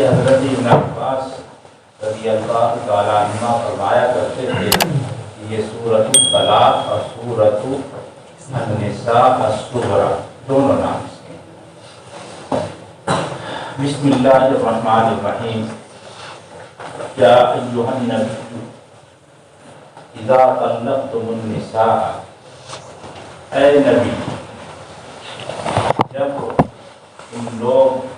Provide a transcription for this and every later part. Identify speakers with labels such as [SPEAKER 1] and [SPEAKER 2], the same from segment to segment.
[SPEAKER 1] کہ حضرت ابن عباس رضی اللہ تعالیٰ عنہ فرمایا کرتے تھے کہ یہ سورۃ الطلاق اور سورۃ النساء الصغریٰ دونوں نام اس کے۔ بسم اللہ الرحمن الرحیم۔ یا ایھا النبی اذا طلقتم النساء، اے نبی جب تم لوگ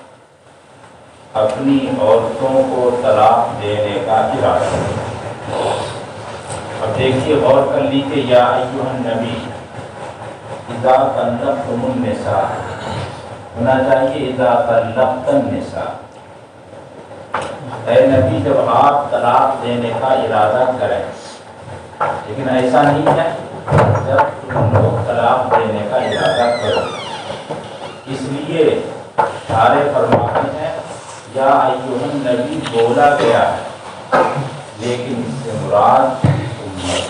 [SPEAKER 1] اپنی عورتوں کو طلاق دینے کا ارادہ کرو۔ اب دیکھیے غور کر لیجیے، یا ایھا النبی اذا طلقتم النساء ہونا چاہیے اذا طلقت النساء۔ اے نبی جب آپ طلاق دینے کا ارادہ کریں، لیکن ایسا نہیں ہے جب تم لوگ طلاق دینے کا ارادہ کرو۔ اس لیے شارح فرماتے ہیں یا ایھا النبی بولا گیا ہے، لیکن اس سے مراد امت۔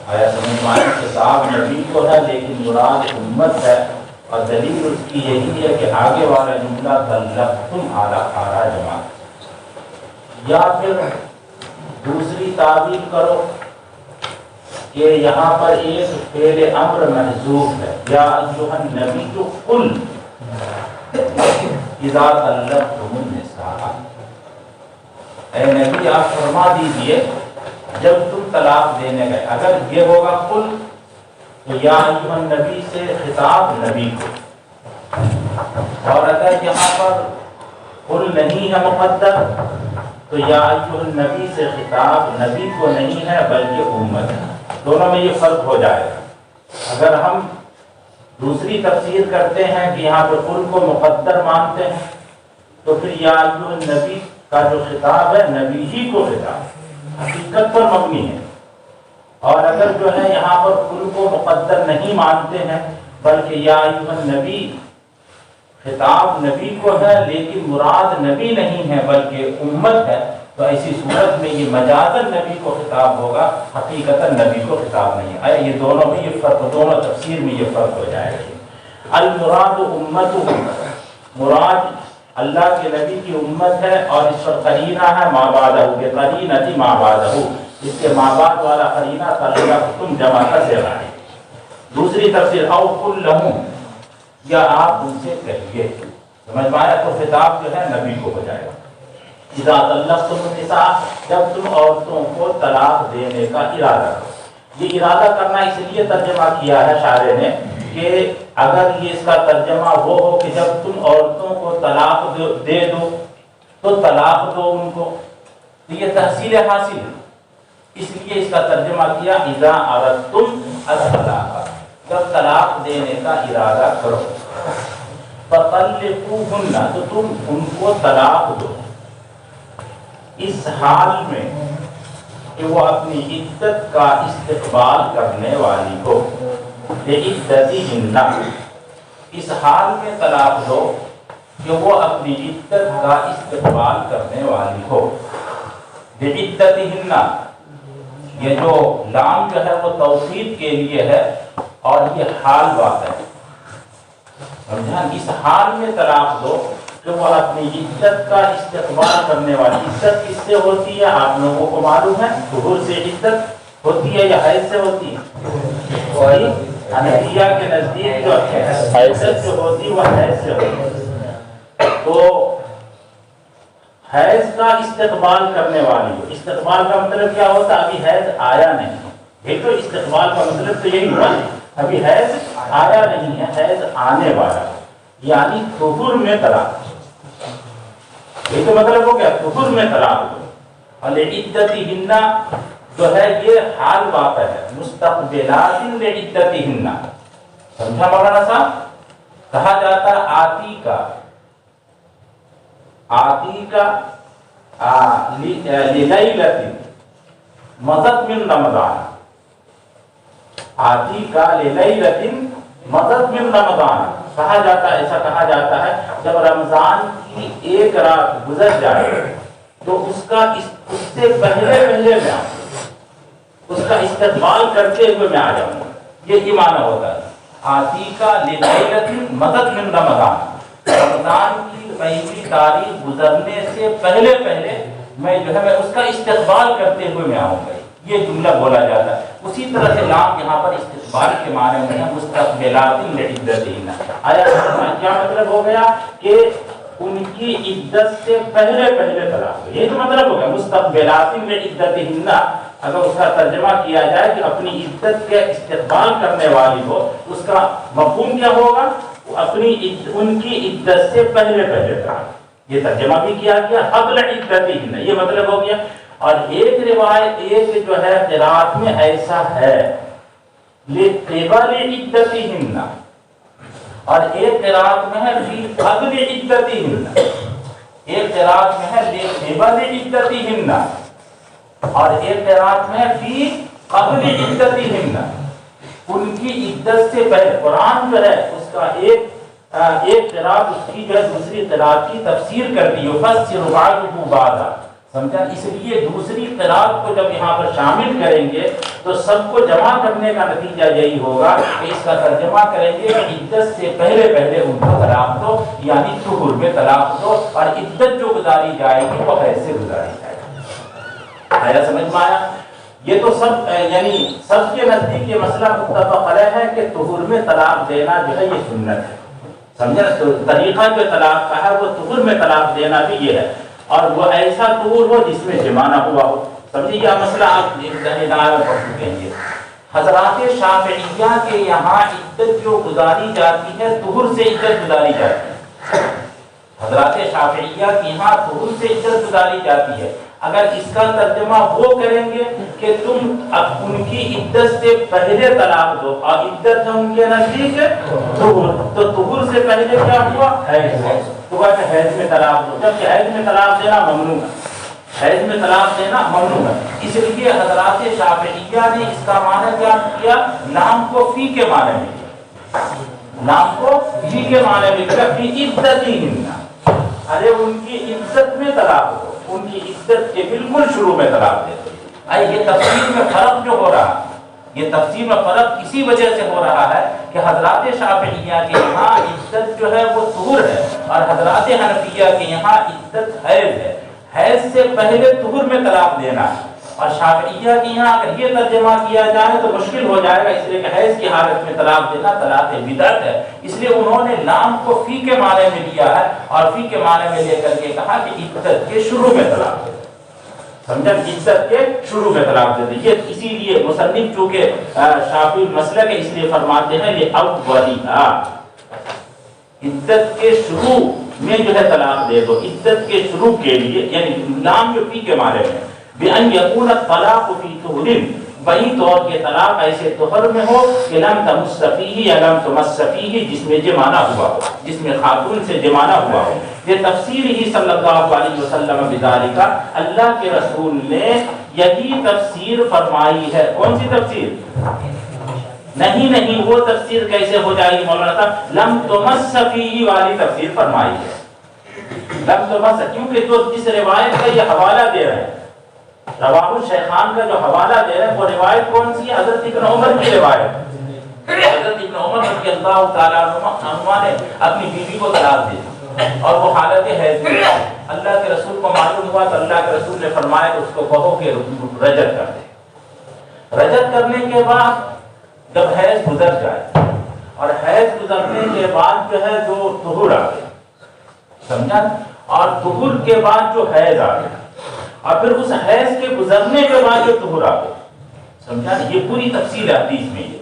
[SPEAKER 1] آیا سمجھ میں آیا؟ خطاب نبی کو ہے لیکن مراد امت ہے، اور دلیل اس کی یہی ہے کہ آگے والا جملہ طلقتم آرا جمع۔ یا پھر دوسری تعبیر کرو کہ یہاں پر ایک فعل امر محذوف ہے، یا ایھا النبی قل اذا طلقتم النساء، اے نبی آپ فرما دیجئے جب تم طلاق دینے گئے۔ اگر یہ ہوگا قل تو یا ایھا النبی سے خطاب نبی کو، اور اگر یہاں پر قل نہیں ہے مقدر تو یا ایھا النبی سے خطاب نبی کو نہیں ہے بلکہ امت ہے۔ دونوں میں یہ فرق ہو جائے گا۔ اگر ہم دوسری تفسیر کرتے ہیں کہ یہاں پہ قل کو مقدر مانتے ہیں تو پھر یا ایھا النبی کا جو خطاب ہے نبی ہی کو خطاب حقیقت پر مبنی ہے، اور اگر جو ہے یہاں پر قل کو مقدر نہیں مانتے ہیں بلکہ یا ایھا النبی خطاب نبی کو ہے لیکن مراد نبی نہیں ہے بلکہ امت ہے، تو ایسی صورت میں یہ مجازاً نبی کو خطاب ہوگا، حقیقتاً نبی کو خطاب نہیں ہے۔ یہ دونوں میں یہ فرق، دونوں تفسیر میں یہ فرق ہو جائے گا۔ المراد امت، مراد اللہ کے نبی کی امت ہے، اور اس پر قرینہ ہے ما بعدہ، بقرینۃ ما بعدہ، اس کے ما بعد والا قرینہ طلقتم جمع کا صیغہ ہے۔ دوسری تفسیر او قل لہم، یا آپ ان سے کہیے، سمجھ میں آیا؟ تو خطاب جو ہے نبی کو ہو جائے گا۔ اذا طلقتم النساء، جب تم عورتوں کو طلاق دینے کا ارادہ کرو۔ یہ ارادہ کرنا اس لیے ترجمہ کیا ہے شارح نے کہ اگر یہ اس کا ترجمہ وہ ہو کہ جب تم عورتوں کو طلاق دے دو تو طلاق دو ان کو، تو یہ تحصیل حاصل ہے، اس لیے اس کا ترجمہ کیا اذا اردتم الطلاق، جب طلاق دینے کا ارادہ کرو۔ فطلقوہن، تو تم ان کو طلاق دو اس حال میں کہ وہ اپنی عدت کا استقبال کرنے والی ہو، لعدتہن، اس حال میں طلاق دو کہ وہ اپنی عدت کا استقبال کرنے والی ہو۔ لعدتہن، یہ جو لام جو ہے وہ توصیف کے لیے ہے اور یہ حال بات ہے، سمجھا؟ اس حال میں طلاق دو کہ وہ اپنی عدت کا استقبال کرنے والی۔ عدت کس سے ہوتی ہے آپ لوگوں کو معلوم ہے؟ طہور سے عدت ہوتی ہے یا حیض سے ہوتی ہے؟ حنفیہ کے نزدیک جو عدت جو ہوتی ہے وہ حیض سے ہوتی ہے، تو حیض کا استقبال کرنے والی ہو۔ استقبال کا مطلب کیا ہوتا ہے؟ ابھی حیض آیا نہیں، یہ تو استقبال کا مطلب تو یہی ہوا، ابھی حیض آیا نہیں ہے، حیض آنے والا، یعنی طہور میں طلاق، یہ تو مطلب ہو گیا طہور میں طلاق ہو۔ اور لعدتہن جو ہے یہ حال واقع ہے، مستقبلات لعدتہن، سمجھا مولانا صاحب؟ کہا جاتا آتی کا للیلۃ مضت من رمضان، آتی کا للیلۃ مضت من رمضان، کہا جاتا ہے، ایسا کہا جاتا ہے جب رمضان کی ایک رات گزر جائے تو اس سے پہلے میں آؤں، اس کا استقبال کرتے ہوئے میں آ جاؤں، یہ معنی ہوتا ہے۔ آتی کا للیلۃ مضت من رمضان، رمضان کی میری تاریخ گزرنے سے پہلے میں جو ہے میں اس کا استقبال کرتے ہوئے میں آؤں گا، یہ جملہ بولا جاتا ہے۔ اسی طرح سے لام یہاں پر استقبال کے معنی میں ہے، مستقبلات لعدتہن۔ آیا کیا مطلب ہو گیا کہ ان کی عدت سے پہلے طلاق، یہ تو مطلب ہو گیا مستقبلات لعدتہن۔ اگر اس کا ترجمہ کیا جائے کہ اپنی عدت کے استقبال کرنے والی ہو، اس کا مفہوم کیا ہوگا؟ ان کی عدت سے پہلے طلاق، یہ ترجمہ بھی کیا گیا قبل عدتہن، یہ مطلب ہو گیا۔ اور ایک روایت ایک جو ہے قرات میں ایسا ہے لقبل عدتہن، اور ایک قرات میں ہے فی قبل عدتہن، ایک قرات میں ہے لقبل عدتہن، اور ایک قرات میں ہے فی قبل عدتہن، ان کی عدت سے پہلے۔ قرآن جو ہے اس کا ایک قرات اس کی جو ہے دوسری قرات کی تفسیر کرتی ہے، یفسر بعضہ بعضا، سمجھا؟ اس لیے دوسری قرات کو جب یہاں پر شامل کریں گے تو سب کو جمع کرنے کا نتیجہ یہی ہوگا کہ اس کا ترجمہ کریں گے کہ عدت سے پہلے ان کو طلاق دو، یعنی طہور میں طلاق دو، اور عدت جو گزاری جائے گی وہ ایسے گزاری جائے گی۔ آیا سمجھ میں آیا؟ یہ تو سب یعنی سب کے نزدیک یہ مسئلہ متفق علیہ ہے کہ طہور میں طلاق دینا جو ہے یہ سنت ہے، سمجھا؟ تو طریقہ جو طلاق کا ہے وہ طہور میں طلاق دینا بھی یہ ہے، اور وہ ایسا طہور ہو جس میں جمع نہ ہوا ہو۔ سمجھیے یہ مسئلہ آپ ذہن میں پڑھ چکے ہیں۔ حضرات شافعیہ کے یہاں عدت جو گزاری جاتی ہے طہور سے عدت گزاری جاتی ہے، حضرات شافعیہ کے یہاں طہور سے عدت گزاری جاتی ہے۔ اگر اس کا ترجمہ وہ کریں گے کہ تم اب ان کی عدت سے پہلے طلاق دو، اور عدت ہے ان کے نزدیک طہور، تو طہور سے پہلے کیا ہوا؟ حیض، تو کہ حیض میں طلاق دو، جبکہ حیض میں طلاق دینا ممنوع ہے، حیض میں طلاق دینا ممنوع ہے۔ اس لیے حضرات شافعیہ نے اس کا معنی کیا کیا؟ لام کو فی کے معنی میں کیا، لام کو فی کے معنی میں کیا؟ فی عدتہن، ارے ان کی عدت میں طلاق دو، ان کی عدت کے بالکل شروع میں طلاق دے دو۔ یہ تفسیر میں فرق جو ہو رہا ہے، یہ تفسیر میں فرق اسی وجہ سے ہو رہا ہے کہ حضرات شافعیہ کے یہاں عدت جو ہے وہ طہور ہے، اور حضرات حنفیہ کے یہاں عدت حیض ہے، حیض سے پہلے طہور میں طلاق دینا ہے۔ اور شافعیہ کے یہاں اگر یہ ترجمہ کیا جائے تو مشکل ہو جائے گا، اس لیے کہ حیض کی حالت میں طلاق دینا طلاق بدعت ہے، اس لیے انہوں نے لام کو فی کے معنی میں لیا ہے، اور فی کے معنی میں لے کر کے کہا کہ عدت کے شروع میں طلاق دے، سمجھا؟ عدت کے شروع میں طلاق دے دی۔ یہ اسی لیے مصنف چونکہ شافعی مسلک ہے اس لیے فرماتے ہیں یہ اولیہا، عدت کے شروع میں جو ہے طلاق دے دو، عدت کے شروع کے لیے، یعنی لام جو فی کے معنی میں بأن يكون الطلاق في طهر، بئی طور کے طلاق ایسے طہر میں ہو کہ لم تمس فیہ یا لم تمس فیہ، جس میں جمانہ ہوا ہو، جس میں خاتون سے جمانہ ہوا ہو۔ یہ تفسیر ہی صلی اللہ علیہ وسلم بذالک، اللہ کے رسول نے یہی تفسیر فرمائی ہے۔ کون سی تفسیر؟ نہیں وہ تفسیر کیسے ہو جائے گی مولانا صاحب؟ لم تمس فیہ والی تفسیر فرمائی ہے، لم تمس، کیونکہ جو جس روایت کا یہ حوالہ دے رہے ہیں، رواہ الشیخان کا جو حوالہ دے رہے ہیں وہ روایت کون سی ہے؟ حضرت ابن عمر کی روایت۔ حضرت ابن عمر رضی اللہ تعالیٰ عنہ نے اپنی بیوی کو طلاق دی اور وہ حالت حیض میں، اللہ کے رسول کو معلوم ہوا تو اللہ کے رسول نے فرمایا کہ اس کو کہو کہ رجت کر دے۔ رجت کرنے کے بعد جب حیض گزر جائے، اور حیض گزرنے کے بعد جو ہے جو طہور آ گیا، سمجھا؟ اور طہور کے بعد جو حیض آ گیا، اور پھر اس حیض کے گزرنے کے بعد جو طہور آ گیا، سمجھا؟ یہ پوری تفصیل ہے حدیث میں۔ یہ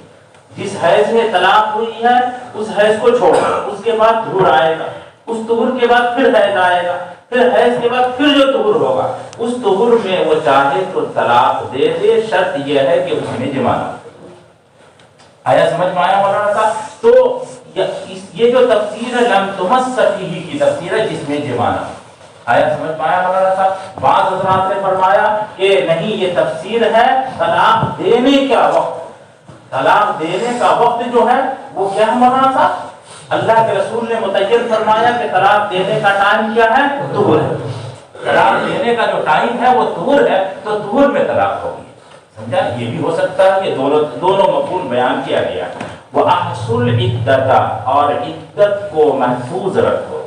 [SPEAKER 1] جس حیض میں طلاق ہوئی ہے اس حیض کو چھوڑنا، اس کے بعد طہور آئے گا، اس طہور کے بعد پھر حیض آئے گا، پھر حیض کے بعد پھر جو طہور ہوگا، اس طہور میں وہ چاہے تو طلاق دے دے، شرط یہ ہے کہ اس میں جمع نہ ہو۔ آیا سمجھ میں آیا مولانا صاحب؟ تو یہ جو تفسیر ہے لم تمس فیہ کی تفسیر ہے جس میں جمع نہ ہو۔ آیا سمجھ پایا مولانا صاحب؟ بعض حضرات نے فرمایا کہ نہیں، یہ تفسیر ہے طلاق دینے کا وقت، طلاق دینے کا وقت جو ہے وہ کیا ہے مولانا صاحب؟ اللہ کے رسول نے متعین فرمایا کہ طلاق دینے کا ٹائم کیا ہے؟ طہور ہے۔ طلاق دینے کا جو ٹائم ہے وہ طہور ہے، تو طہور میں طلاق ہوگی، سمجھا؟ یہ بھی ہو سکتا ہے کہ دونوں مفہوم بیان کیا گیا۔ وَأَحْصُ الْعِدَّةَ، اور عدت کو محفوظ رکھو،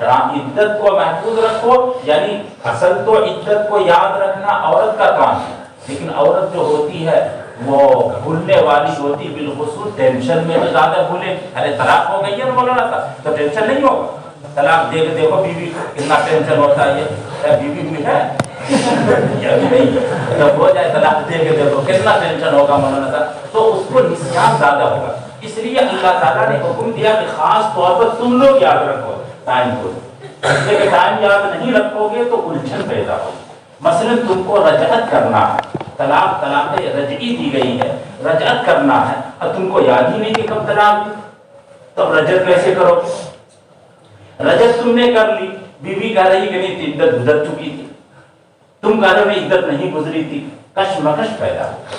[SPEAKER 1] عدت کو محفوظ رکھو، یعنی اصل تو عدت کو یاد رکھنا عورت کا کام ہے، لیکن عورت جو ہوتی ہے وہ بھولنے والی ہوتی، بالخصوص ٹینشن میں تو زیادہ بھولے. ارے طلاق ہو گئی ہے مولانا صاحب تو ٹینشن نہیں ہوگا. طلاق دے کے دیکھو بیوی کو کتنا ٹینشن ہوتا ہے. بیوی بھی ہے نہیں، جب ہو جائے طلاق دے کے دیکھو کتنا ٹینشن ہوگا مولانا صاحب. تو اس کو نسیان زیادہ ہوگا. اس لیے اللہ تعالیٰ نے حکم دیا کہ خاص طور پر تم لوگ یاد رکھو ٹائم کو. کہ ٹائم یاد نہیں رکھو گے تو الجھن پیدا ہوگی. مثلا تم کو رجعت کرنا ہے، طلاق رجعی دی گئی ہے، رجعت کرنا ہے اور تم کو یاد ہی نہیں کہ کب طلاق دی، تب رجعت کیسے کرو گے؟ رجعت تم نے کر لی، بیوی کہہ رہی کہ نہیں عدت گزر چکی تھی، تم کہہ رہے ہو عدت نہیں گزری تھی، کشمکش پیدا ہو.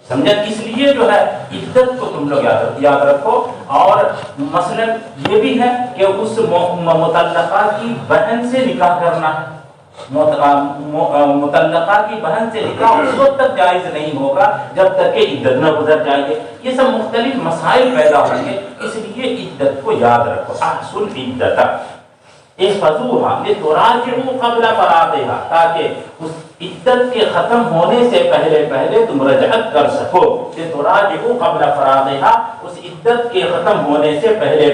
[SPEAKER 1] سمجھا؟ اس لیے جو ہے عدت کو تم لوگ یاد رکھو. اور مثلا یہ بھی ہے کہ اس مطلقہ کی بہن سے نکاح کرنا ہے. مطلقہ کی بہن سے نکاح اس وقت تک جائز نہیں ہوگا جب تک کہ عدت نہ گزر جائے. یہ سب مختلف مسائل پیدا ہوں گے، اس لیے عدت کو یاد رکھو. احصوا العدۃ احفظوها لتراجعوا قبل فراغها، تاکہ اس عدت کے ختم ہونے سے پہلے تم رجعت کر سکو. لتراجعوا قبل فراغها، اس عدت کے ختم ہونے سے پہلے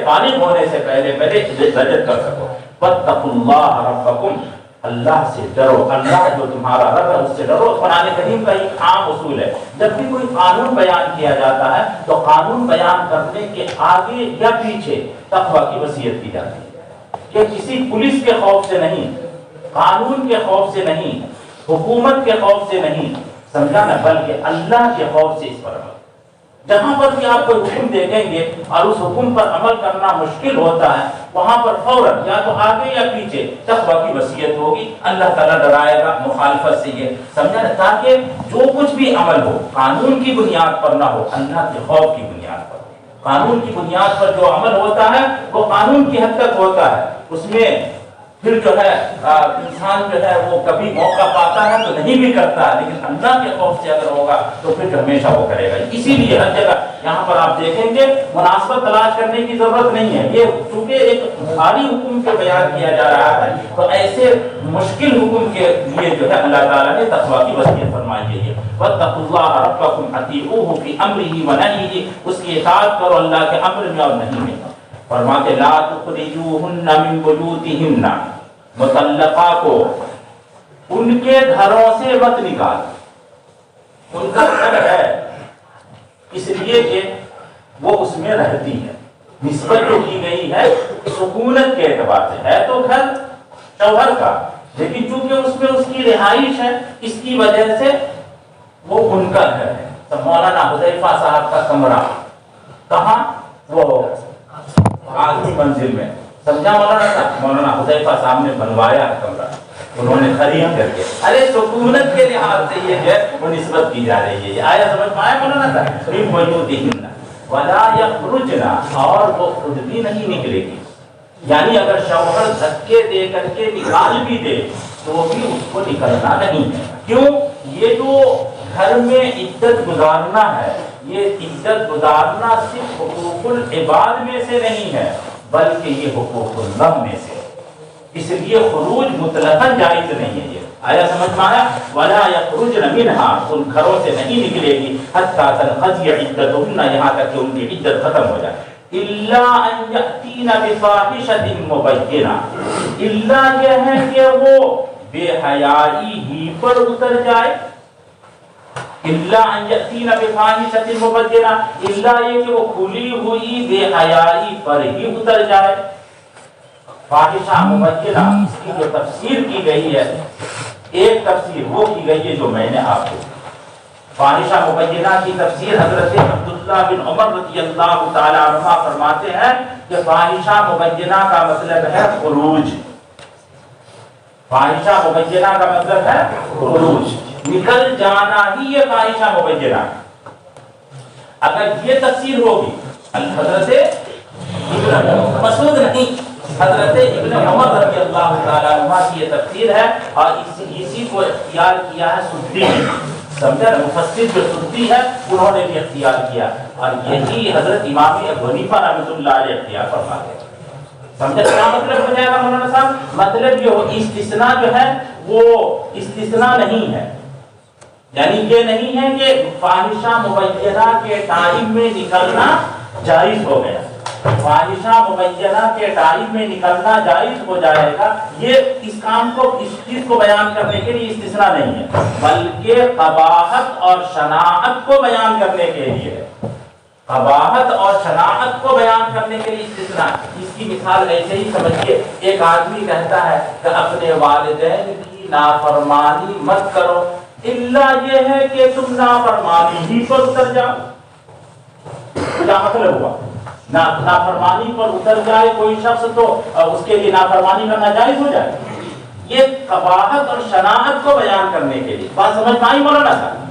[SPEAKER 1] فارغ ہونے سے پہلے رجعت کر سکو. واتقوا اللہ ربکم، اللہ سے ڈرو. اللہ جو تمہارا رب ہے اس سے ڈرو. قرآن کریم کا ایک عام اصول ہے، جب بھی کوئی قانون بیان کیا جاتا ہے تو قانون بیان کرنے کے آگے یا پیچھے تقویٰ کی وصیت کی جاتی ہے. کہ کسی پولیس کے خوف سے نہیں، قانون کے خوف سے نہیں، حکومت کے خوف سے نہیں، سمجھا نا، بلکہ اللہ کے خوف سے اس پر عمل. جہاں پر بھی آپ کوئی حکم دیکھیں گے اور اس حکم پر عمل کرنا مشکل ہوتا ہے، وہاں پر فوراً یا تو آگے یا پیچھے تقویٰ کی وصیت ہوگی. اللہ تعالیٰ ڈرائے گا مخالفت سے، یہ سمجھا نا، تاکہ جو کچھ بھی عمل ہو قانون کی بنیاد پر نہ ہو، اللہ کے خوف کی بنیاد پر. قانون کی بنیاد پر جو عمل ہوتا ہے وہ قانون کی حد تک ہوتا ہے، اس میں پھر جو ہے انسان جو ہے وہ کبھی موقع پاتا ہے تو نہیں بھی کرتا ہے، لیکن اللہ کے خوف سے اگر ہوگا تو پھر ہمیشہ وہ کرے گا. اسی لیے ہر جگہ یہاں پر آپ دیکھیں گے مناسبت تلاش کرنے کی ضرورت نہیں ہے. یہ چونکہ ایک بھاری حکم کو بیان کیا جا رہا ہے تو ایسے مشکل حکم کے لیے جو ہے اللہ تعالیٰ نے تقویٰ کی وصیت فرمائی ہے. واتقوا اللہ ربکم اطیعوہ فی امرہ ونہیہ، اس کی اطاعت کرو اللہ کے امر میں اور نہیں میں. فرماتے لا تخرجوہن من بیوتہن، مطلقہ کو ان کے گھروں سے مت نکال. ان کا گھر ہے اس لیے کہ وہ اس میں رہتی ہے، نسبت جو کی گئی ہے سکونت کے اعتبار سے ہے تو گھر شوہر کا، لیکن چونکہ اس میں اس کی رہائش ہے اس کی وجہ سے وہ ان کا گھر ہے. تو مولانا حذیفہ صاحب کا کمرہ کہاں؟ وہ آخری منزل میں. سمجھا مولانا صاحب؟ مولانا حذیفہ صاحب نے بنوایا کمرہ، انہوں نے خرید کر کے. ارے سکونت کے لحاظ سے یہ ہے وہ نسبت کی جا رہی ہے. یہ آیا سمجھ میں آیا مولانا صاحب؟ من بیوتہن ولا یخرجن، اور وہ خود بھی نہیں نکلے گی. یعنی اگر شوہر دھکے دے کر کے نکال بھی دے تو بھی اس کو نکلنا نہیں ہے. کیوں؟ یہ جو گھر میں عدت گزارنا ہے، یہ عدت گزارنا صرف حقوق العباد میں سے نہیں ہے بلکہ یہ حقوق اللہ میں سے. اس لیے خروج مطلقاً جائز نہیں ہے. یہ آیا سمجھ میں آیا؟ ولا یخرجن منہا، ان گھروں سے نہیں نکلے گی حتی تنقضی عدتہن، یہاں تک کہ ان کی عدت ختم ہو جائے. الا ان یاتین بفاحشۃ مبینہ، الا یہ ہے کہ وہ بے حیائی ہی پر اتر جائے. الا ان یاتین بفاحشۃ مبینہ، الا یہ کہ وہ کھلی ہوئی بے حیائی پر ہی اتر جائے. فاحشہ مبینہ اس کی جو تفسیر کی گئی ہے، ایک تفسیر وہ کی گئی ہے جو میں نے آپ کو. فاحشہ مبینہ کی تفسیر حضرت عبداللہ بن عمر رضی اللہ تعالی عنہ فرماتے ہیں کہ فاحشہ مبینہ کا مطلب ہے خروج. فاحشہ مبینہ کا مطلب ہے خروج، نکل جانا ہی یہ فاحشہ مبینہ. اگر یہ تفسیر ہوگی حضرت مسعود نہیں، حضرت ابن عمر رضی اللہ تعالیٰ عنہ کی یہ تفسیر ہے، اور اسی کو اختیار کیا ہے سدی نے. سمجھا نا؟ مفسر جو سدی ہے انہوں نے بھی اختیار کیا، اور یہی حضرت امام ابو حنیفہ رحمۃ اللہ علیہ اختیار فرماتے ہیں. سمجھا کیا مطلب ہو جائے گا مولانا صاحب؟ مطلب یہ ہو استثناء جو ہے وہ استثناء نہیں ہے، یعنی یہ نہیں ہے کہ فاحشہ مبینہ کے ٹائم میں نکلنا جائز ہو گیا، فاحشہ مبینہ کے ٹائم میں نکلنا جائز ہو جائے گا، یہ اس کام کو اس چیز کو بیان کرنے کے لیے استثناء نہیں ہے، بلکہ قباحت اور شناعت کو بیان کرنے کے لیے ہے، قباحت اور شناعت کو بیان کرنے کے لیے استثناء۔ اس کی مثال ایسے ہی سمجھیے، ایک آدمی کہتا ہے کہ اپنے والدین کی نافرمانی مت کرو، الا یہ ہے کہ تم نافرمانی ہی پر اتر جاؤ۔ کیا مطلب ہوا؟ نافرمانی پر اتر جائے کوئی شخص تو اس کے لیے نافرمانی کرنا جائز ہو جائے، یہ قباحت اور شناعت کو بیان کرنے کے لیے۔ بات سمجھ میں آئی مولانا صاحب؟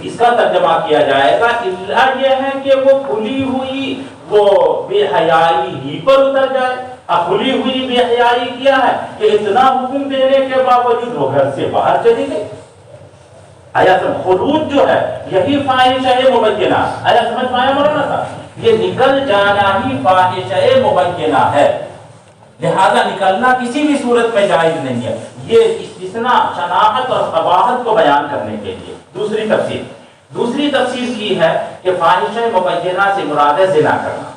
[SPEAKER 1] اس کا ترجمہ کیا جائے گا الا یہ ہے کہ وہ کھلی ہوئی وہ بے حیائی ہی پر اتر جائے۔ اب کھلی ہوئی بے حیائی کیا ہے کہ اتنا حکم دینے کے باوجود وہ گھر سے باہر چلی گئی۔ آیا خروج جو ہے یہی فاحشہ مبینہ، آیا سمجھ میں آیا مولانا صاحب؟ یہ نکل جانا ہی فاحشہ مبینہ ہے، لہذا نکلنا کسی بھی صورت میں جائز نہیں ہے، یہ استثناء شناعت اور قباحت کو بیان کرنے کے لیے۔ دوسری تفسیر کی ہے کہ فاحشہ مبینہ سے مراد ہے زنا کرنا،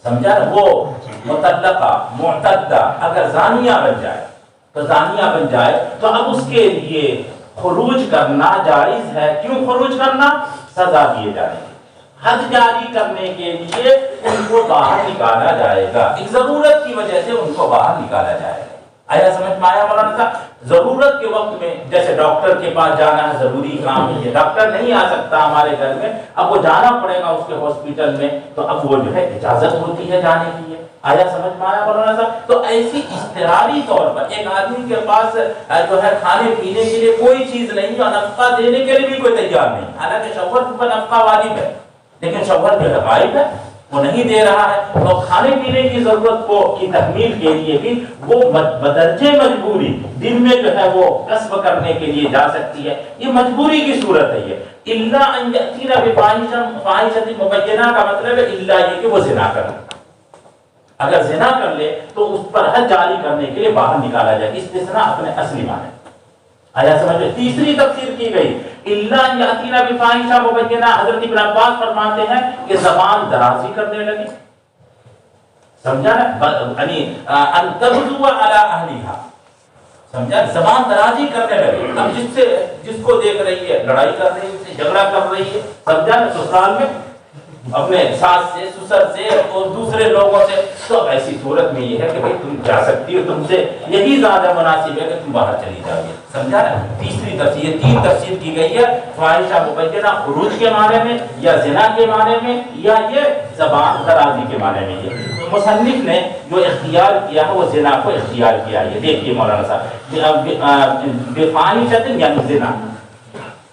[SPEAKER 1] سمجھا؟ وہ مطلقہ معتدہ اگر زانیہ بن جائے تو زانیہ بن جائے تو اب اس کے لیے خروج کرنا جائز ہے۔ کیوں خروج کرنا؟ سزا دیے جانے کی، حد جاری کرنے کے لیے ان کو باہر نکالا جائے گا، ایک ضرورت کی وجہ سے ان کو باہر نکالا جائے گا۔ آیا سمجھ میں آیا مولانا صاحب؟ ضرورت کے وقت میں جیسے ڈاکٹر کے پاس جانا ہے، ضروری کام ہے، یہ ڈاکٹر نہیں آ سکتا ہمارے گھر میں، اب وہ جانا پڑے گا اس کے ہاسپٹل میں، تو اب وہ جو ہے اجازت ہوتی ہے جانے کی ہے۔ آیا سمجھ میں آیا مولانا صاحب؟ تو ایسی اضطراری طور پر ایک آدمی کے پاس جو ہے کھانے پینے کے لیے کوئی چیز نہیں اور نفقہ دینے کے لیے بھی کوئی تیار نہیں، حالانکہ شوہر پر نفقہ واجب ہے، لیکن شوہر جو ہے غائب ہے، وہ نہیں دے رہا ہے، تو کھانے پینے کی ضرورت کو کی تکمیل کے لیے بھی وہ بدرجے مجبوری دن میں جو ہے وہ کسب کرنے کے لیے جا سکتی ہے، یہ مجبوری کی صورت ہے۔ یہ الا ان یاتینا بفاحشۃ مبینہ کا مطلب ہے الا یہ کہ وہ زنا کر لے، اگر زنا کر لے تو اس پر حد جاری کرنے کے لیے باہر نکالا جائے، استثناء اپنے اصلی معنی۔ آیا سمجھ میں؟ تیسری تفسیر کی گئی الا ان یاتینا بفاحشۃ مبینہ، حضرت ابن عباس فرماتے ہیں کہ زبان درازی کرنے لگی، سمجھا نا؟ یعنی ان تغدو علی اہلھا، سمجھا؟ زبان درازی کرنے لگی، اب جس کو دیکھ رہی ہے لڑائی کر رہی ہے، اس سے جھگڑا کر رہی ہے، سمجھا نا؟ سسرال میں اپنے ساس سے، سسر سے اور دوسرے لوگوں سے، تو ایسی صورت میں یہ ہے کہ بھئی تم جا سکتی ہو، تم سے یہی زیادہ مناسب ہے کہ تم باہر چلی جاؤ، سمجھا نا؟ تیسری تفسیر، یہ تین تفسیر کی گئی ہے، فاحشہ مبینہ خروج کے معنی میں، یا زنا کے معنی میں، یا یہ زبان درازی کے معنی میں۔ یہ مصنف نے جو اختیار کیا ہے وہ زنا کو اختیار کیا ہے۔ یہ دیکھیے مولانا صاحب، بفاحشۃ یعنی زنا،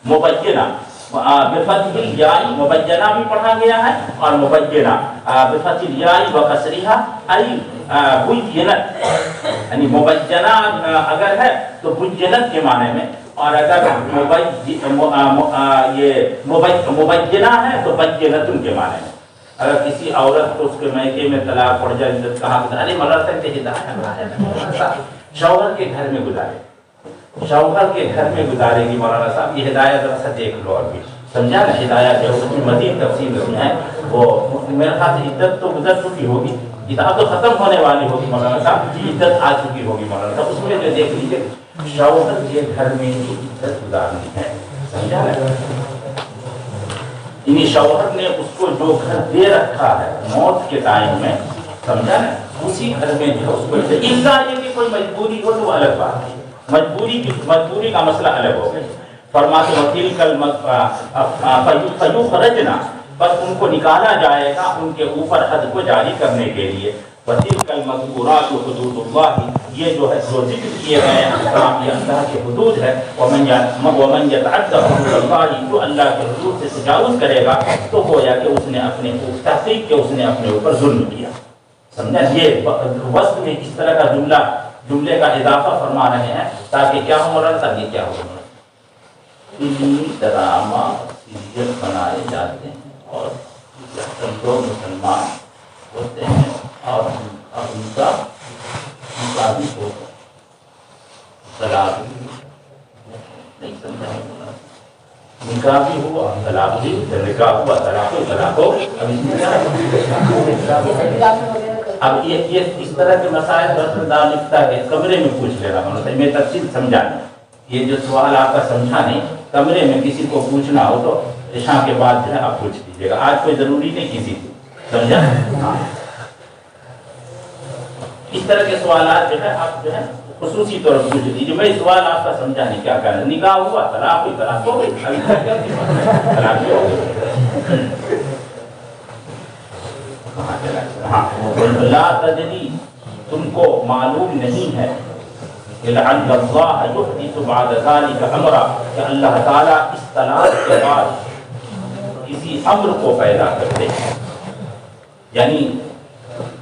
[SPEAKER 1] مبینہ بفتح الیاء مبینہ بھی پڑھا گیا ہے، اور مبینہ بفتح الیاء وکسرها ای بینت، یعنی مبینہ اگر ہے تو بینت کے معنی میں، اور اگر یہ مبینہ ہے تو بینتن کے معنی میں۔ اگر کسی عورت کو اس کے میکے میں طلاق پڑ جائے، عزت کہاں گزارے؟ ارے مولانا صاحب شوہر کے گھر میں گزارے، شوہر کے گھر میں گزارے گی مولانا صاحب، یہ ہدایت ذرا سا دیکھ لو ابھی، سمجھا نا؟ ہدایت جو اس میں مزید تفصیل میں ہے، وہ میرے خیال سے عدت تو گزر چکی ہوگی، عدت تو ختم ہونے والی ہوگی مولانا صاحب، عدت آ چکی ہوگی مولانا صاحب، اس میں جو دیکھ لیجیے شوہر کے گھر میں ہی عدت گزارنی ہے، سمجھا نا؟ یعنی شوہر نے اس کو جو گھر دے رکھا ہے موت کے ٹائم میں، سمجھا نا؟ اسی گھر میں جو ہے اس کو الا یہ کہ کوئی مجبوری ہو تو الگ بات ہے، مجبوری کا مسئلہ الگ ہو گیا۔ فرماتے وکیل فیخرجنا، بس ان کو نکالا جائے گا ان کے اوپر حد کو جاری کرنے کے لیے۔ وتلک المذکورات حدود اللہ، یہ جو ہے جو ذکر کیے گئے احکام یہ اللہ کے حدود ہے۔ ومن یتعد حدود اللہ، جو اللہ کے حدود سے تجاوز کرے گا تو گویا کہ اس نے اپنے تحقیق کے اس نے اپنے اوپر ظلم کیا، سمجھا؟ یہ وصف میں اس طرح کا جملے کا اضافہ فرما رہے ہیں تاکہ کیا ہو مولانا صاحب؟ یہ کیا ہو؟ ڈرامہ سیریل بنائے جاتے ہیں اور مسلمان ہوتے ہیں اور ان کا بھی ہو طلاق نہیں سمجھا، نکاح بھی ہوا طلاق بھی، نکاح ہوا طلاق ہو، طلاق ہو. اب یہ اس طرح کے مسائل رسمدار لکھتا ہے کمرے میں پوچھ لے رہا ہوں، میں تفصیل سمجھانا. یہ جو سوال آپ کا سمجھا نہیں، کمرے میں کسی کو پوچھنا ہو تو عشاء کے بعد جو ہے آپ پوچھ لیجیے گا، آج کوئی ضروری نہیں کسی کو، سمجھا. اس طرح کے سوالات جو ہے آپ جو ہے خصوصی طور پر پوچھ لیجیے. میں سوال آپ کا سمجھا نہیں، کیا کرنا، نکاح ہوا طلاق ہوئی، طلاق ہو گئی، طلاق ہو گئی. لا تدری، تم کو معلوم نہیں ہے، لعل اللہ یحدث بعد ذلک امرا، کہ اللہ تعالیٰ اس طلاق کے بعد کسی امر کو پیدا کرتے ہیں. یعنی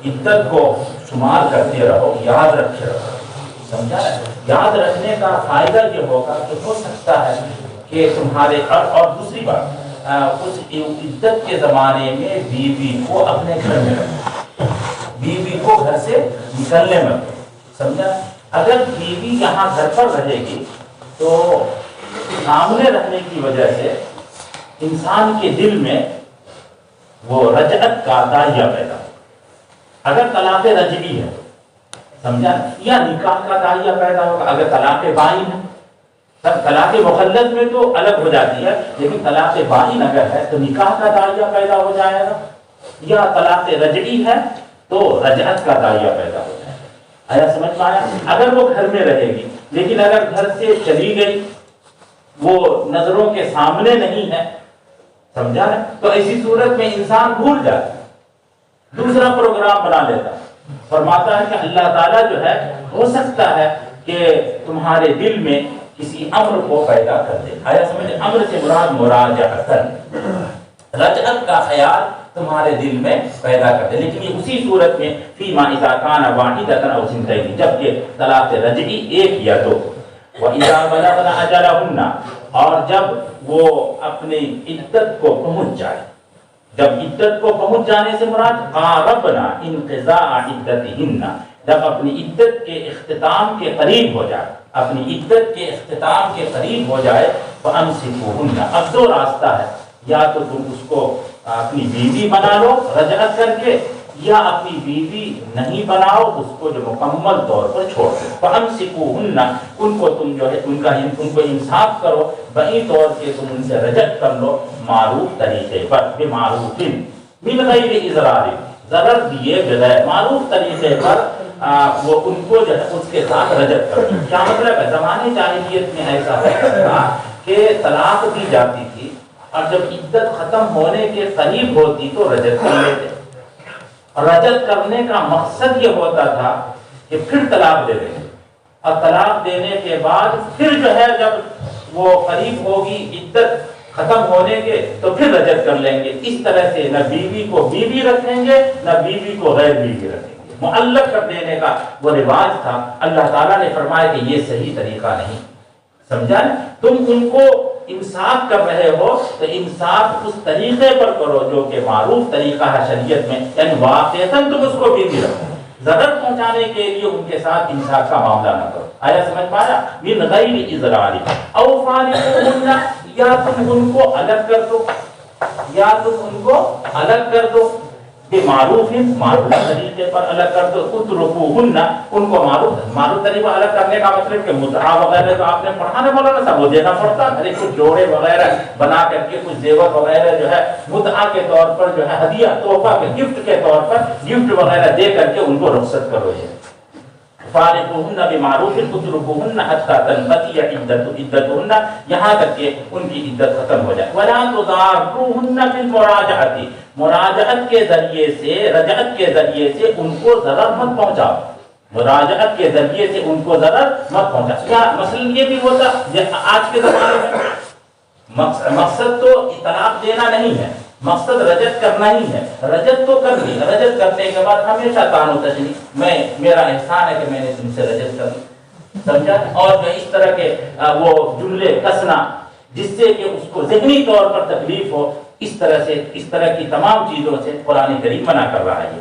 [SPEAKER 1] عدت کو شمار کرتے رہو، یاد رکھتے رہو، سمجھا. یاد رکھنے کا فائدہ یہ ہوگا کہ ہو سکتا ہے کہ تمہارے اور دوسری بات، اس عدت کے زمانے میں بیوی کو اپنے گھر میں رکھو، بیوی کو گھر سے نکلنے میں رکھو، سمجھا. اگر بیوی یہاں گھر پر رہے گی تو سامنے رہنے کی وجہ سے انسان کے دل میں وہ رجعت کا داعیہ پیدا ہو. اگر طلاق رجعی ہے، سمجھا، یا نکاح کا داعیہ پیدا ہوگا. اگر طلاق بائن ہے، تب طلاق مخلد میں تو الگ ہو جاتی ہے، لیکن طلاق بائن اگر ہے تو نکاح کا داعیہ پیدا ہو جائے گا. یا طلاق رجعی ہے تو رجعت کا داعیہ پیدا ہو جائے گا. آیا سمجھ پایا. اگر وہ گھر میں رہے گی، لیکن اگر گھر سے چلی گئی، وہ نظروں کے سامنے نہیں ہے، سمجھا نا، تو ایسی صورت میں انسان بھول جاتا ہے، دوسرا پروگرام بنا لیتا ہے. فرماتا ہے کہ اللہ تعالیٰ جو ہے ہو سکتا ہے کہ تمہارے دل میں کسی امر کو پیدا کر دے. آیا سمجھ. امر سے مراد مراجعتن، رجعت کا خیال تمہارے دل میں پیدا کر دے. لیکن یہ اسی صورت میں فیما اذا کان واحدۃ او ثنتین، جبکہ طلاق رجعی ایک یا دو. واذا بلغن اجلهن، اور جب وہ اپنی عدت کو پہنچ جائے. جب عدت کو پہنچ جانے سے مراد قاربنا انقضاء عدتهن، جب اپنی عدت کے اختتام کے قریب ہو جائے، اپنی عدت کے اختتام کے قریب ہو جائے، فامسکوهن. اب دو راستہ ہے، یا تو تم اس کو اپنی بیوی بنا لو رجعت کر کے، یا اپنی بیوی نہیں بناؤ، اس کو جو مکمل طور پر چھوڑ دو. فامسکوهن، ان کو تم جو ہے ان کو انصاف کرو، بہی طور سے تم ان سے رجعت کر لو، معروف طریقے پر، بمعروف من غیر اضرار، ضرر دیے بغیر، معروف طریقے پر وہ ان کو جو ہے اس کے ساتھ رجعت کرو. کیا مطلب ہے؟ زمانے جاہلیت میں ایسا تھا کہ طلاق دی جاتی تھی، اور جب عدت ختم ہونے کے قریب ہوتی تو رجعت کر لیتے. رجعت کرنے کا مقصد یہ ہوتا تھا کہ پھر طلاق دے دیں، اور طلاق دینے کے بعد پھر جو ہے جب وہ قریب ہوگی عدت ختم ہونے کے تو پھر رجعت کر لیں گے. اس طرح سے نہ بیوی کو بیوی رکھیں گے، نہ بیوی کو غیر بیوی رکھیں گے. معلق کر دینے کا وہ رواج تھا. اللہ تعالیٰ نے فرمایا کہ یہ صحیح طریقہ نہیں، سمجھا نا. تم ان کو انصاف کر رہے ہو تو انصاف اس طریقے پر کرو جو کہ معروف طریقہ ہے شریعت میں، یعنی واقعتاً تم اس کو بیوی رکھو، ضرر پہنچانے کے لیے ان کے ساتھ انصاف کا معاملہ نہ کرو. آیا سمجھ پایا. من غیر اضرار او فارقوهن، یا تم ان کو الگ کر دو، یا تم ان کو الگ کر دو، معروف طریقے پر الگ کر دو. اترکوهن، ان کو معروف طریقہ الگ کرنے کا مطلب کہ متعہ وغیرہ تو آپ نے پڑھانے والا نہ تھا، وہ دینا پڑتا. ارے کچھ جوڑے وغیرہ بنا کر کے، کچھ زیور وغیرہ جو ہے متعہ کے طور پر جو ہے ہدیہ تحفہ کے گفٹ کے طور پر گفٹ وغیرہ دے کر کے ان کو رخصت کرو. یہ فارقوهن بمعروف اترکوهن حتى تنقضي عدتهن، یہاں تک کہ ان کی عدت ختم ہو جائے. ولا تضاروهن في المراجعة، مراجعت کے ذریعے سے، رجعت کے ذریعے سے ان کو ضرر مت پہنچاؤ، مراجعت کے ذریعے سے ان کو ضرر مت پہنچاؤ. کیا مثلا یہ بھی ہوتا آج کے زمانے میں مقصد تو طلاق دینا نہیں ہے، مقصد رجعت کرنا ہی ہے. رجعت تو کر لی، رجعت کرنے کے بعد ہمیشہ تان و تشنی، میرا احسان ہے کہ میں نے تم سے رجعت کر لی، سمجھا. اور جو اس طرح کے وہ جملے کسنا جس سے کہ اس کو ذہنی طور پر تکلیف ہو، اس طرح کی تمام چیزوں سے قرآن کریم منع کر رہا ہے.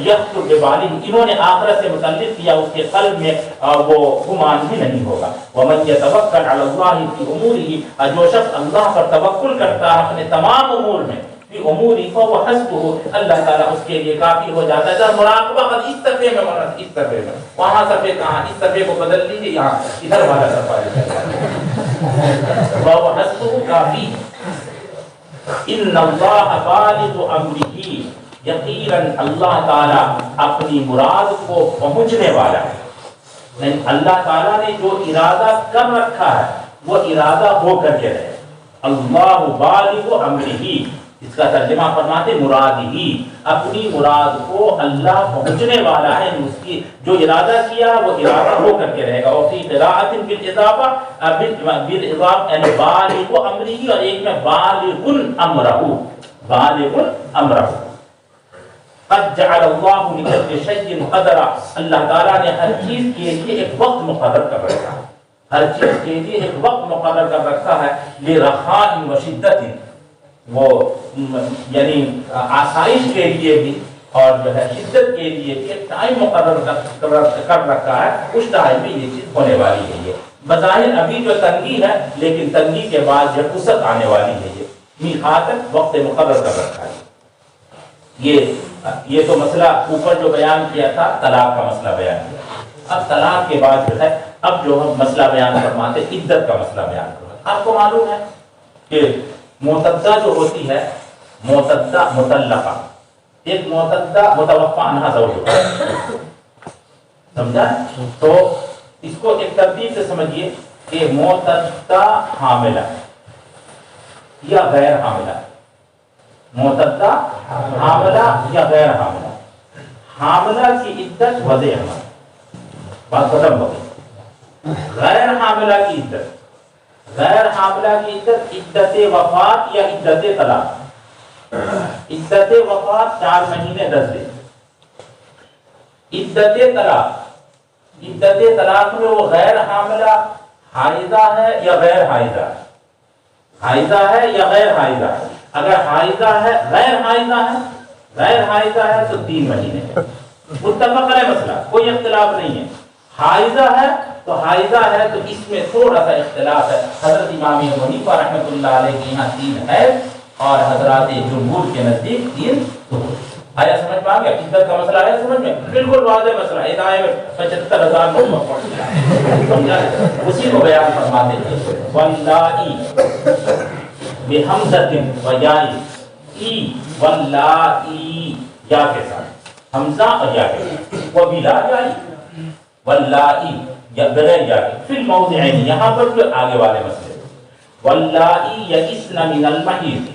[SPEAKER 1] یخطر ببالہ، انہوں نے آخرت سے متعلق کیا، اس کے قلب میں وہ گمان بھی نہیں ہوگا۔ ومن یتوکل علی اللہ فی امورہ، جو شخص اللہ پر توکل کرتا ہے اپنے تمام امور میں، فی امورہ فہو حسبہ، اللہ تعالیٰ اس کے لیے کافی ہو جاتا ہے۔ جب مراقبہ قد اس صفحے میں مرا، اس صفحے میں، وہاں صفحے کہاں، اس صفحے کو بدل لیجیے، یہاں ادھر والا صفحہ فہو حسبہ کافی۔ ان اللہ بالغ امرہ، یقیناً اللہ تعالیٰ اپنی مراد کو پہنچنے والا ہے، یعنی اللہ تعالیٰ نے جو ارادہ کر رکھا ہے وہ ارادہ ہو کر کے رہے۔ اللہ بالغ امرہ، اس کا ترجمہ فرماتے مراد ہی، اپنی مراد کو اللہ پہنچنے والا ہے، اس کی جو ارادہ کیا وہ ارادہ ہو کر کے رہے گا۔ اور فی قراءۃ بالاضافہ، یعنی بالغ امرہ، اور ایک میں بالغ امرہ، بالغ امرہ۔ قد جعل اللہ لکل شیء قدرا، اللہ تعالیٰ نے ہر چیز کے لیے ایک وقت مقرر کر رکھا ہے، ہر چیز کے لیے ایک وقت مقرر کر رکھا ہے۔ لرخاء و شدت، وہ یعنی آسائش کے لیے بھی اور جو ہے شدت کے لیے بھی ایک ٹائم مقرر کر رکھا ہے، اس ٹائم میں یہ چیز ہونے والی ہے۔ یہ بظاہر ابھی جو تنگی ہے، لیکن تنگی کے بعد جو وسعت آنے والی ہے، یہ میقات وقت مقرر کر رکھا ہے۔ یہ تو مسئلہ اوپر جو بیان کیا تھا، طلاق کا مسئلہ بیان کیا۔ اب طلاق کے بعد جو ہے، اب جو ہم مسئلہ بیان فرماتے عدت کا مسئلہ بیان کرتے۔ آپ کو معلوم ہے کہ معتدہ جو ہوتی ہے، معتدہ مطلقہ، ایک معتدہ متوفی عنہا زوجہ، سمجھا؟ تو اس کو ایک ترتیب سے سمجھیے کہ معتدہ حاملہ یا غیر حاملہ، معتدہ حاملہ یا غیر حاملہ، حاملہ کی عدت وضع حمل، بات ختم ہو گئی۔ غیر حاملہ کی عدت، غیر حاملہ کی عدت عدت وفات یا عدت طلاق۔ عدت وفات 4 مہینے 10 دن، عدت طلاق، عدت طلاق میں وہ غیر حاملہ حائضہ ہے یا غیر حائضہ ہے، حائضہ ہے یا غیر حائضہ ہے۔ اگر حائضہ ہے، غیر حائضہ ہے، غیر حائضہ ہے تو 3 مہینے، متفق علیہ مسئلہ، کوئی اختلاف نہیں ہے۔ حائضہ ہے تو حائضہ ہے تو اس میں تھوڑا سا اختلاف ہے، حضرت امام ابو حنیفہ رحمۃ اللہ علیہ کے یہاں 3 ہے اور حضرات جمہور کے نزدیک 3 ظہور۔ آیا سمجھ پا گیا؟ عدت کا مسئلہ ہے سمجھ میں، بالکل واضح مسئلہ ہے۔ ادائے میں 75,000 لوگ سمجھا، اسی کو بیان فرماتے ہیں۔ واللائی بحمزۃ و یاء، ای واللائی، یا کے ساتھ حمزہ اور یا کے ساتھ، و بلا یاء، واللائی یا بغیر یا کے، فی الموضعین، یہاں پر جو آگے والے مسئلے، واللائی یئسن من المحیض،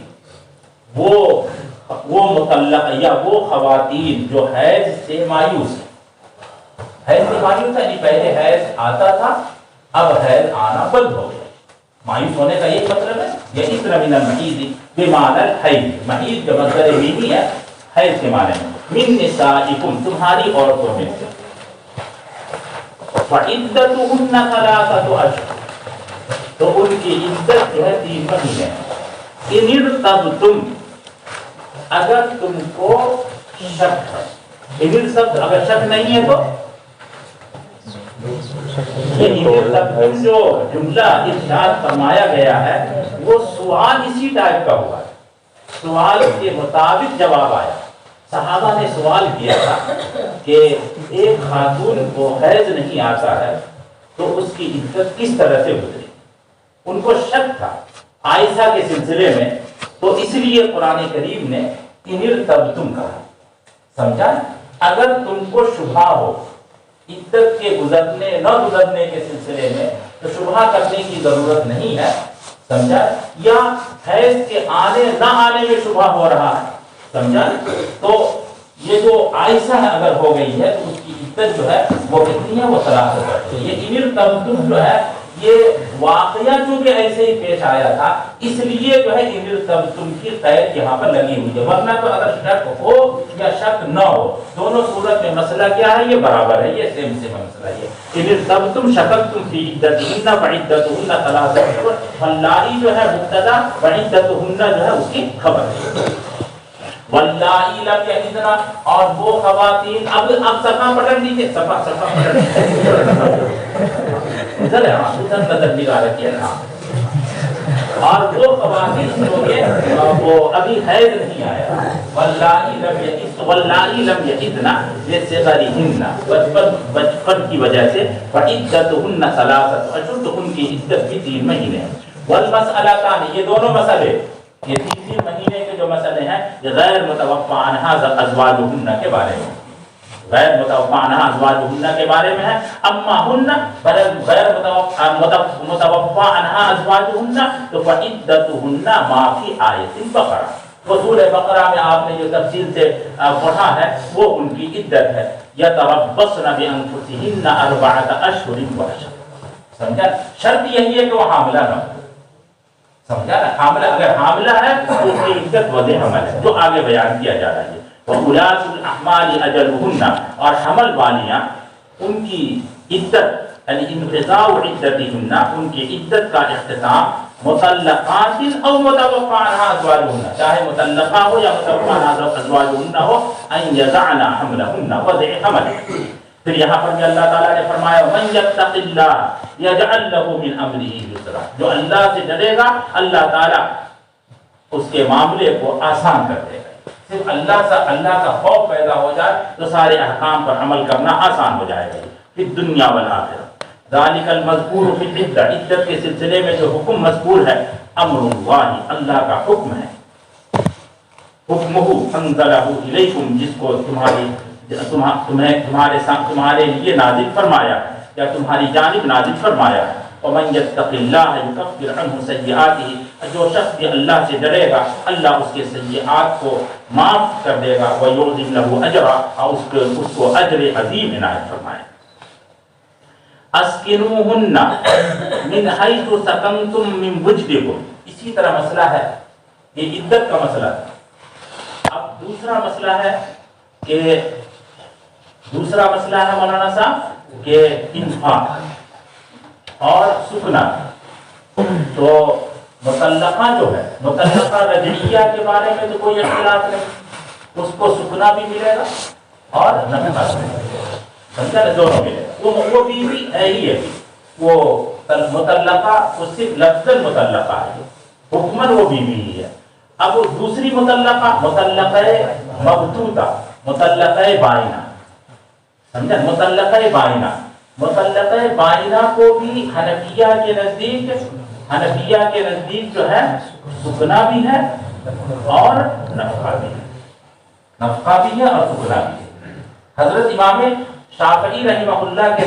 [SPEAKER 1] وہ مطلق یا وہ خواتین جو حیض سے مایوس ہیں، حیض سے مایوس ہے، یعنی پہلے حیض آتا تھا، اب حیض آنا بند ہو گیا۔ مایوس ہونے کا یہ مطلب ہے، یئسن من المحیض بمعنی الحیض، محیض جو مصدر مینی ہے، حیض کے معنی میں، من نسائکم، تمہاری عورتوں میں سے، فعدتہن 3 اشہر، تو ان کی عدت جو ہے 3 مہینے ہیں۔ ان ارتبتم، اگر تم کو شک ہے، ان ارتبتم، اگر شک نہیں ہے تو یہ جو جملہ ارشاد فرمایا گیا ہے وہ سوال اسی ٹائپ کا ہوا ہے، سوال کے مطابق جواب آیا۔ صحابہ نے سوال کیا تھا کہ ایک خاتون کو حیض نہیں آتا ہے تو اس کی عدت کس طرح سے گزرے، ان کو شک تھا عائشہ کے سلسلے میں، تو اس لیے قرآن کریم نے ان ارتبتم کہا، سمجھا؟ اگر تم کو شبہ ہو عدت کے گزرنے نہ گزرنے کے سلسلے میں تو شبہ کرنے کی ضرورت نہیں ہے، سمجھا؟ یا حیض کے آنے نہ آنے میں شبہ ہو رہا ہے، سمجھا؟ تو یہ جو عائشہ اگر ہو گئی ہے تو اس کی عدت جو ہے وہ کتنی ہے، وہ 3 ہے۔ یہ ان ارتبتم جو ہے یہ واقعہ چونکہ ایسے ہی پیش آیا تھا، اس لیے جو ہے ان ارتبتم کی قید یہاں پر لگی ہوئی ہے، ورنہ تو اگر شک ہو یا شک نہ ہو، دونوں صورت میں مسئلہ کیا ہے، یہ برابر ہے، یہ سیم مسئلہ ہے۔ ان ارتبتم شککتم فی عدتہن فعدتہن 3 اشہر، واللائی جو ہے مبتدا، وعدتہن جو ہے اس کی خبر ہے۔ واللائی لم یحضن، اور وہ خواتین، اب صفحہ پلٹ لیجیے، صفحہ پلٹ ادھر ہے، ادھر نظر نگاہ رکھیے نا، اور وہ خواتین جو یہ وہ ابھی حیض نہیں آیا، واللائی لم یحضن لصغرہن، بچپن کی وجہ سے، فعدتہن ثلاثۃ اشہر، تو ان کی عدت بھی 3 مہینے، والمسألتان، یہ دونوں مسئلے، یہ تیسری مہینے کے جو مسئلے ہیں یہ غیر متوفی عنہا ازواجہن کے بارے میں، غیر متوفی عنہا ازواجہن کے بارے میں ہے، اما ہن غیر متوفی عنہا ازواجہن تو فعدتہن ما فی آیۃ البقرہ، سورہ بقرہ میں آپ نے جو تفصیل سے پڑھا ہے وہ ان کی عدت ہے، یتربصن بانفسہن 4 اشہر وعشرا، سمجھا؟ شرط یہی ہے کہ وہ حاملہ نہ ہو، سمجھا نا؟ حاملہ اگر حاملہ ہے تو اس کی عدت وضع حمل ہے، جو آگے بیان کیا جا رہا ہے۔ وَأُولَاتُ الْأَحْمَالِ أَجَلُهُنَّ، اور حمل والیاں ان کی عدت یعنی انقضاء عدتہن، ان کی عدت کا اختتام، مطلقات او متوفی عنہا ازواجہن، چاہے مطلقہ ہو یا متوفی عنہا ازواجہن ہو، ان یضعن حملہن، وضع حمل۔ پھر یہاں پر بھی اللہ تعالیٰ نے فرمایا من یتق اللہ یجعل لہ من امرہ یسرا، جو اللہ سے ڈرے گا اللہ تعالیٰ اس کے معاملے کو آسان کر دے گا، صرف اللہ کا خوف پیدا ہو جائے تو سارے احکام پر عمل کرنا آسان ہو جائے گا، فی الدنیا والآخرہ۔ ذالک المذکور فی العدہ، عدت کے سلسلے میں جو حکم مذکور ہے، امر اللہ، اللہ کا حکم ہے، حکمہ انزلہ الیکم، جس کو تمہارے لیے نازل فرمایا ہے یا تمہاری جانب نازل فرمایا ہے۔ ومن یتق اللہ یکفر عنہ سیئاتہ، جو شخص بھی اللہ سے ڈرے گا اللہ اس کے سیئات کو معاف کر دے گا، ویعظم لہ اجرا، اور اس کو اجر عظیم عنایت فرمائے۔ اسکنوہن من حیث سکنتم من وجدکم، اسی طرح مسئلہ ہے، یہ عدت کا مسئلہ ہے۔ اب دوسرا مسئلہ ہے کہ مولانا صاحب کہ انفاق اور سکنا، تو مطلقہ جو ہے، مطلقہ رجعیہ کے بارے میں تو کوئی اختلاف نہیں، اس کو سکنا بھی ملے گا اور نفقہ بھی ملے گا، سمجھا نا؟ دونوں ملے گا، وہ بیوی ہے ہی ہے، وہ مطلقہ وہ صرف لفظ مطلقہ ہے، حکمن وہ بیوی ہی ہے۔ اب دوسری مطلقہ مبتوطہ، مطلقہ بائنہ، سمجھا؟ مطلقہ بائنہ کو بھی حنفیہ کے نزدیک جو ہے سکنا بھی ہے اور نفقہ بھی ہے، نفقہ بھی ہے اور سکنا بھی ہے۔ حضرت امام شافعی رحمہ اللہ کے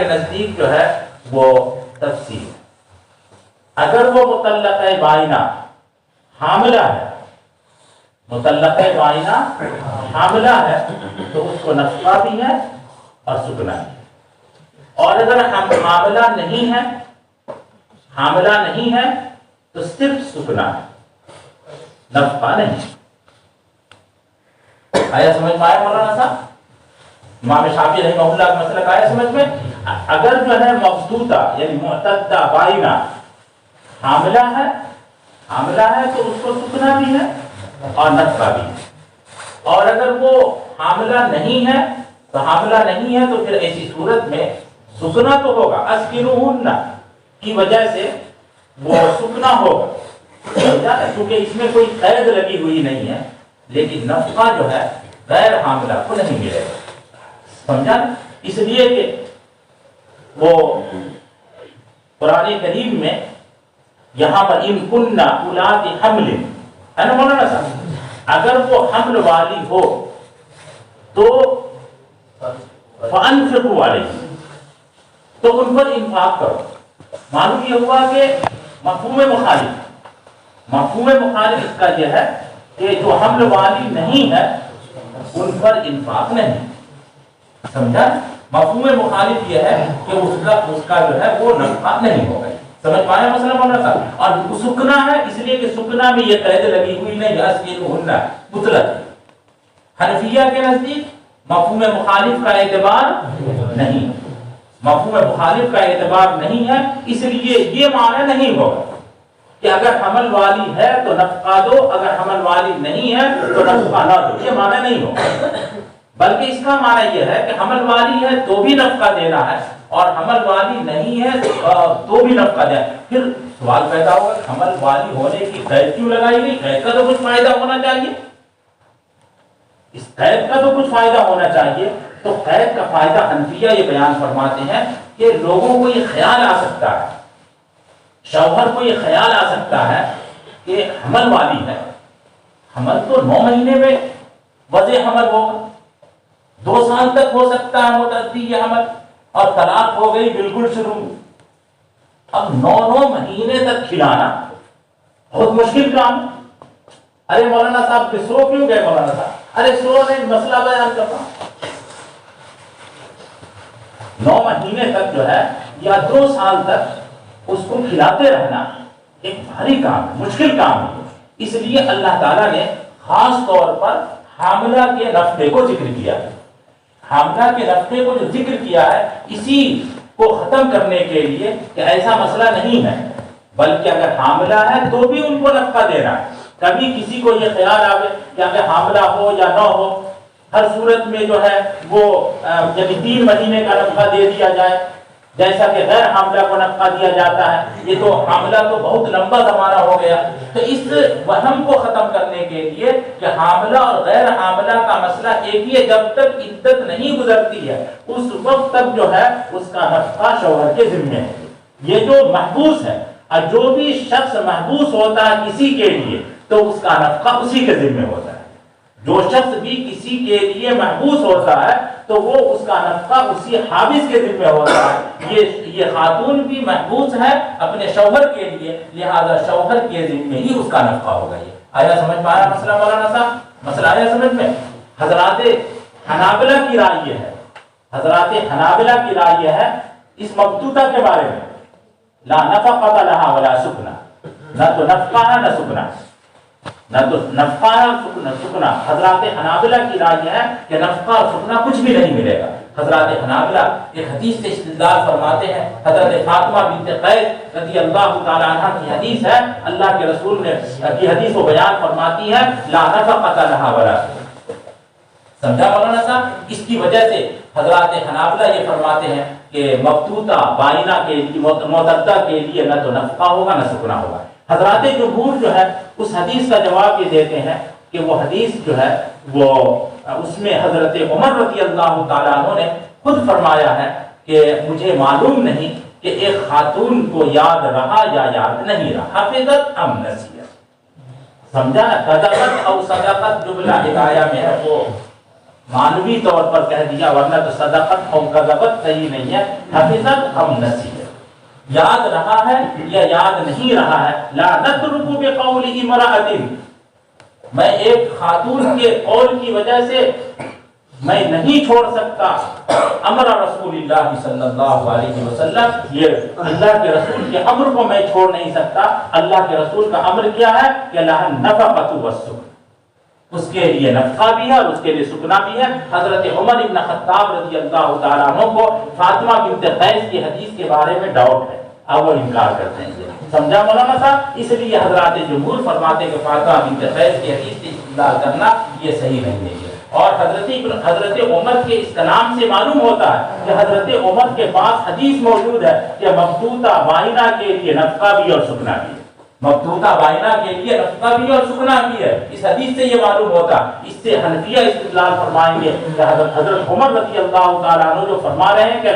[SPEAKER 1] نزدیک جو ہے وہ تفصیل، اگر وہ مطلقہ بائنہ حاملہ ہے، مطلقہ بائنہ حاملہ ہے تو اس کو نفقہ بھی ہے اور سکنا بھی ہے، اور اگر حاملہ نہیں ہے تو صرف سکنا ہے، نفقہ نہیں۔ آیا سمجھ میں آیا مولانا صاحب؟ امام شافعی رحمہ اللہ کا مسئلہ آیا سمجھ میں؟ اگر جو ہے مبتوطہ یعنی معتدہ بائنہ حاملہ ہے تو اس کو سکنا بھی ہے اور نفقہ بھی ہے، اور اگر وہ حاملہ نہیں ہے تو پھر ایسی صورت میں سکنا تو ہوگا، اسکنوہن کی وجہ سے وہ سکنا ہوگا، کیونکہ اس میں کوئی قید لگی ہوئی نہیں ہے، لیکن نفقہ جو ہے غیر حاملہ کو نہیں ملے گا، سمجھا؟ اس لیے کہ وہ قرآن کریم میں یہاں پر ان کننا اولاد حمل ہے نا مولانا صاحب، اگر وہ حمل والی ہو تو فانفقوا علیہم، تو ان پر انفاق کرو۔ معلوم یہ ہوا کہ مفہوم مخالف اس کا یہ ہے کہ جو حمل والی نہیں ہے ان پر انفاق نہیں، سمجھا؟ مفہوم مخالف یہ ہے کہ اس کا جو ہے وہ نفقہ نہیں ہوگا، سمجھ پایا مسئلہ مولانا صاحب؟ اور سکنا ہے اس لیے کہ سکنا میں یہ قید لگی ہوئی نہیں، اسکنوہن مطلق ہے۔ حنفیہ کے نزدیک مفہوم مخالف کا اعتبار نہیں، مفہوم مخالف کا اعتبار نہیں ہے، اس لیے یہ معنی نہیں ہوگا کہ اگر حمل والی ہے تو نفقہ دو، اگر حمل والی نہیں ہے تو نفقہ نہ دو، یہ معنی نہیں ہو، بلکہ اس کا معنی یہ ہے کہ حمل والی ہے تو بھی نفقہ دینا ہے اور حمل والی نہیں ہے تو بھی نفقہ دینا ہے۔ پھر سوال پیدا ہوگا کہ حمل والی ہونے کی قید کیوں لگائی گئی؟ قید کا تو کچھ فائدہ ہونا چاہیے، اس قید کا تو کچھ فائدہ ہونا چاہیے۔ تو قید کا فائدہ حنفیہ یہ بیان فرماتے ہیں کہ لوگوں کو یہ خیال آ سکتا ہے، شوہر کو یہ خیال آ سکتا ہے کہ حمل والی ہے، حمل تو 9 مہینے میں وضع حمل ہوگا، 2 سال تک ہو سکتا ہے متعدی یہ حمل، اور طلاق ہو گئی بالکل شروع میں۔ اب 9 مہینے تک کھلانا بہت مشکل کام ہے۔ ارے مولانا صاحب پہ سو کیوں گئے مولانا صاحب؟ ارے سو نہیں، مسئلہ بیان کرتا ہوں۔ 9 مہینے تک جو ہے یا 2 سال تک اس کو کھلاتے رہنا ایک بھاری کام ہے، مشکل کام ہے۔ اس لیے اللہ تعالیٰ نے خاص طور پر حاملہ کے نفقے کو ذکر کیا ہے۔ حاملہ کے نفقے کو جو ذکر کیا ہے اسی کو ختم کرنے کے لیے کہ ایسا مسئلہ نہیں ہے، بلکہ اگر حاملہ ہے تو بھی ان کو نفقہ دینا ہے۔ کبھی کسی کو یہ خیال آئے کہ اگر حاملہ ہو یا نہ ہو، ہر صورت میں جو ہے وہ یعنی 3 مہینے کا نفقہ دے دیا جائے جیسا کہ غیر حاملہ کو نفقہ دیا جاتا ہے، یہ تو حاملہ تو بہت لمبا زمانہ ہو گیا۔ تو اس وہم کو ختم کرنے کے لیے کہ حاملہ اور غیر حاملہ کا مسئلہ ایک ہی ہے، جب تک عدت نہیں گزرتی ہے اس وقت تک جو ہے اس کا نفقہ شوہر کے ذمہ ہے۔ یہ جو محبوس ہے، اور جو بھی شخص محبوس ہوتا ہے کسی کے لیے تو اس کا نفقہ اسی کے ذمہ ہوتا ہے۔ جو شخص بھی کسی کے لیے محبوس ہوتا ہے تو وہ اس کا نفقہ اسی حابس کے ذمہ ہوتا ہے۔ یہ خاتون بھی محبوس ہے اپنے شوہر کے لیے، لہذا شوہر کے ذمہ ہی اس کا نفقہ ہوگا۔ یہ آیا سمجھ میں آیا مسئلہ مولانا صاحب؟ مسئلہ آیا سمجھ میں؟ حضرات حنابلہ کی رائے یہ ہے، حضرات حنابلہ کی رائے یہ ہے اس مبتوطہ کے بارے میں، لا نفقۃ لہا ولا سکنا، نہ تو نفقہ ہے نہ سکنا، نہ تو نفقہ ہے سکنا۔ حضرات حنابلہ کی رائے ہے کہ نفقہ اور سکنا کچھ بھی نہیں ملے گا۔ حضرات حنابلہ ایک حدیث سے استدلال فرماتے ہیں، حضرت فاطمہ بنت قیس رضی اللہ تعالی عنہ کی حدیث ہے، اللہ کے رسول نے کی حدیث کو بیان فرماتی ہے، لا نفقۃ لہا ولا سکنا۔ سمجھا مولانا صاحب؟ اس کی وجہ سے حضرات حنابلہ یہ فرماتے ہیں کہ مبتوطہ بائنہ کے لیے، معتدہ کے لیے نہ تو نفقہ ہوگا نہ سکنا ہوگا۔ حضرات جمہور جو ہے اس حدیث کا جواب یہ دیتے ہیں کہ وہ حدیث جو ہے وہ اس میں حضرت عمر رضی اللہ تعالیٰ عنہ نے خود فرمایا ہے کہ مجھے معلوم نہیں کہ ایک خاتون کو یاد رہا یا یاد نہیں رہا، حفظت ام نسیت۔ سمجھا نا؟ قذفت او صدقت جملہ ہدایہ میں ہے، وہ معنوی طور پر کہہ دیا، ورنہ تو صدقت اور قذفت صحیح نہیں ہے، حفظت ام نسیت۔ یاد رہا ہے یا یاد نہیں رہا ہے۔ لا نترک بقول امرأۃ، میں ایک خاتون کے قول کی وجہ سے میں نہیں چھوڑ سکتا امر رسول اللہ صلی اللہ علیہ وسلم، یہ اللہ کے رسول کے امر کو میں چھوڑ نہیں سکتا۔ اللہ کے رسول کا امر کیا ہے کہ لہا النفقۃ والسکن، اس کے لیے نفقہ بھی ہے اور اس کے لیے سکنا بھی ہے۔ حضرت عمر بن خطاب رضی اللہ تعالیٰ عنہ کو فاطمہ بنت قیس کی حدیث کے بارے میں ڈاؤٹ ہے، اب وہ انکار کرتے ہیں۔ سمجھا مولانا صاحب؟ اس لیے حضرات جمہور فرماتے ہیں کہ فاطمہ بنت قیس کی حدیث سے استدلال کرنا یہ صحیح نہیں ہے۔ اور حضرت عمر کے اس کلام سے معلوم ہوتا ہے کہ حضرت عمر کے پاس حدیث موجود ہے کہ مبتوطہ بائنہ کے لیے نفقہ بھی اور سکنا بھی ہے، مبتوطہ بائنہ کے لیے نفقہ بھی اور سکنا بھی ہے۔ اس حدیث سے یہ معلوم ہوتا، اس سے حنفیہ استدلال فرمائیں گے کہ حضرت عمر رضی اللہ تعالیٰ عنہ جو فرما رہے ہیں کہ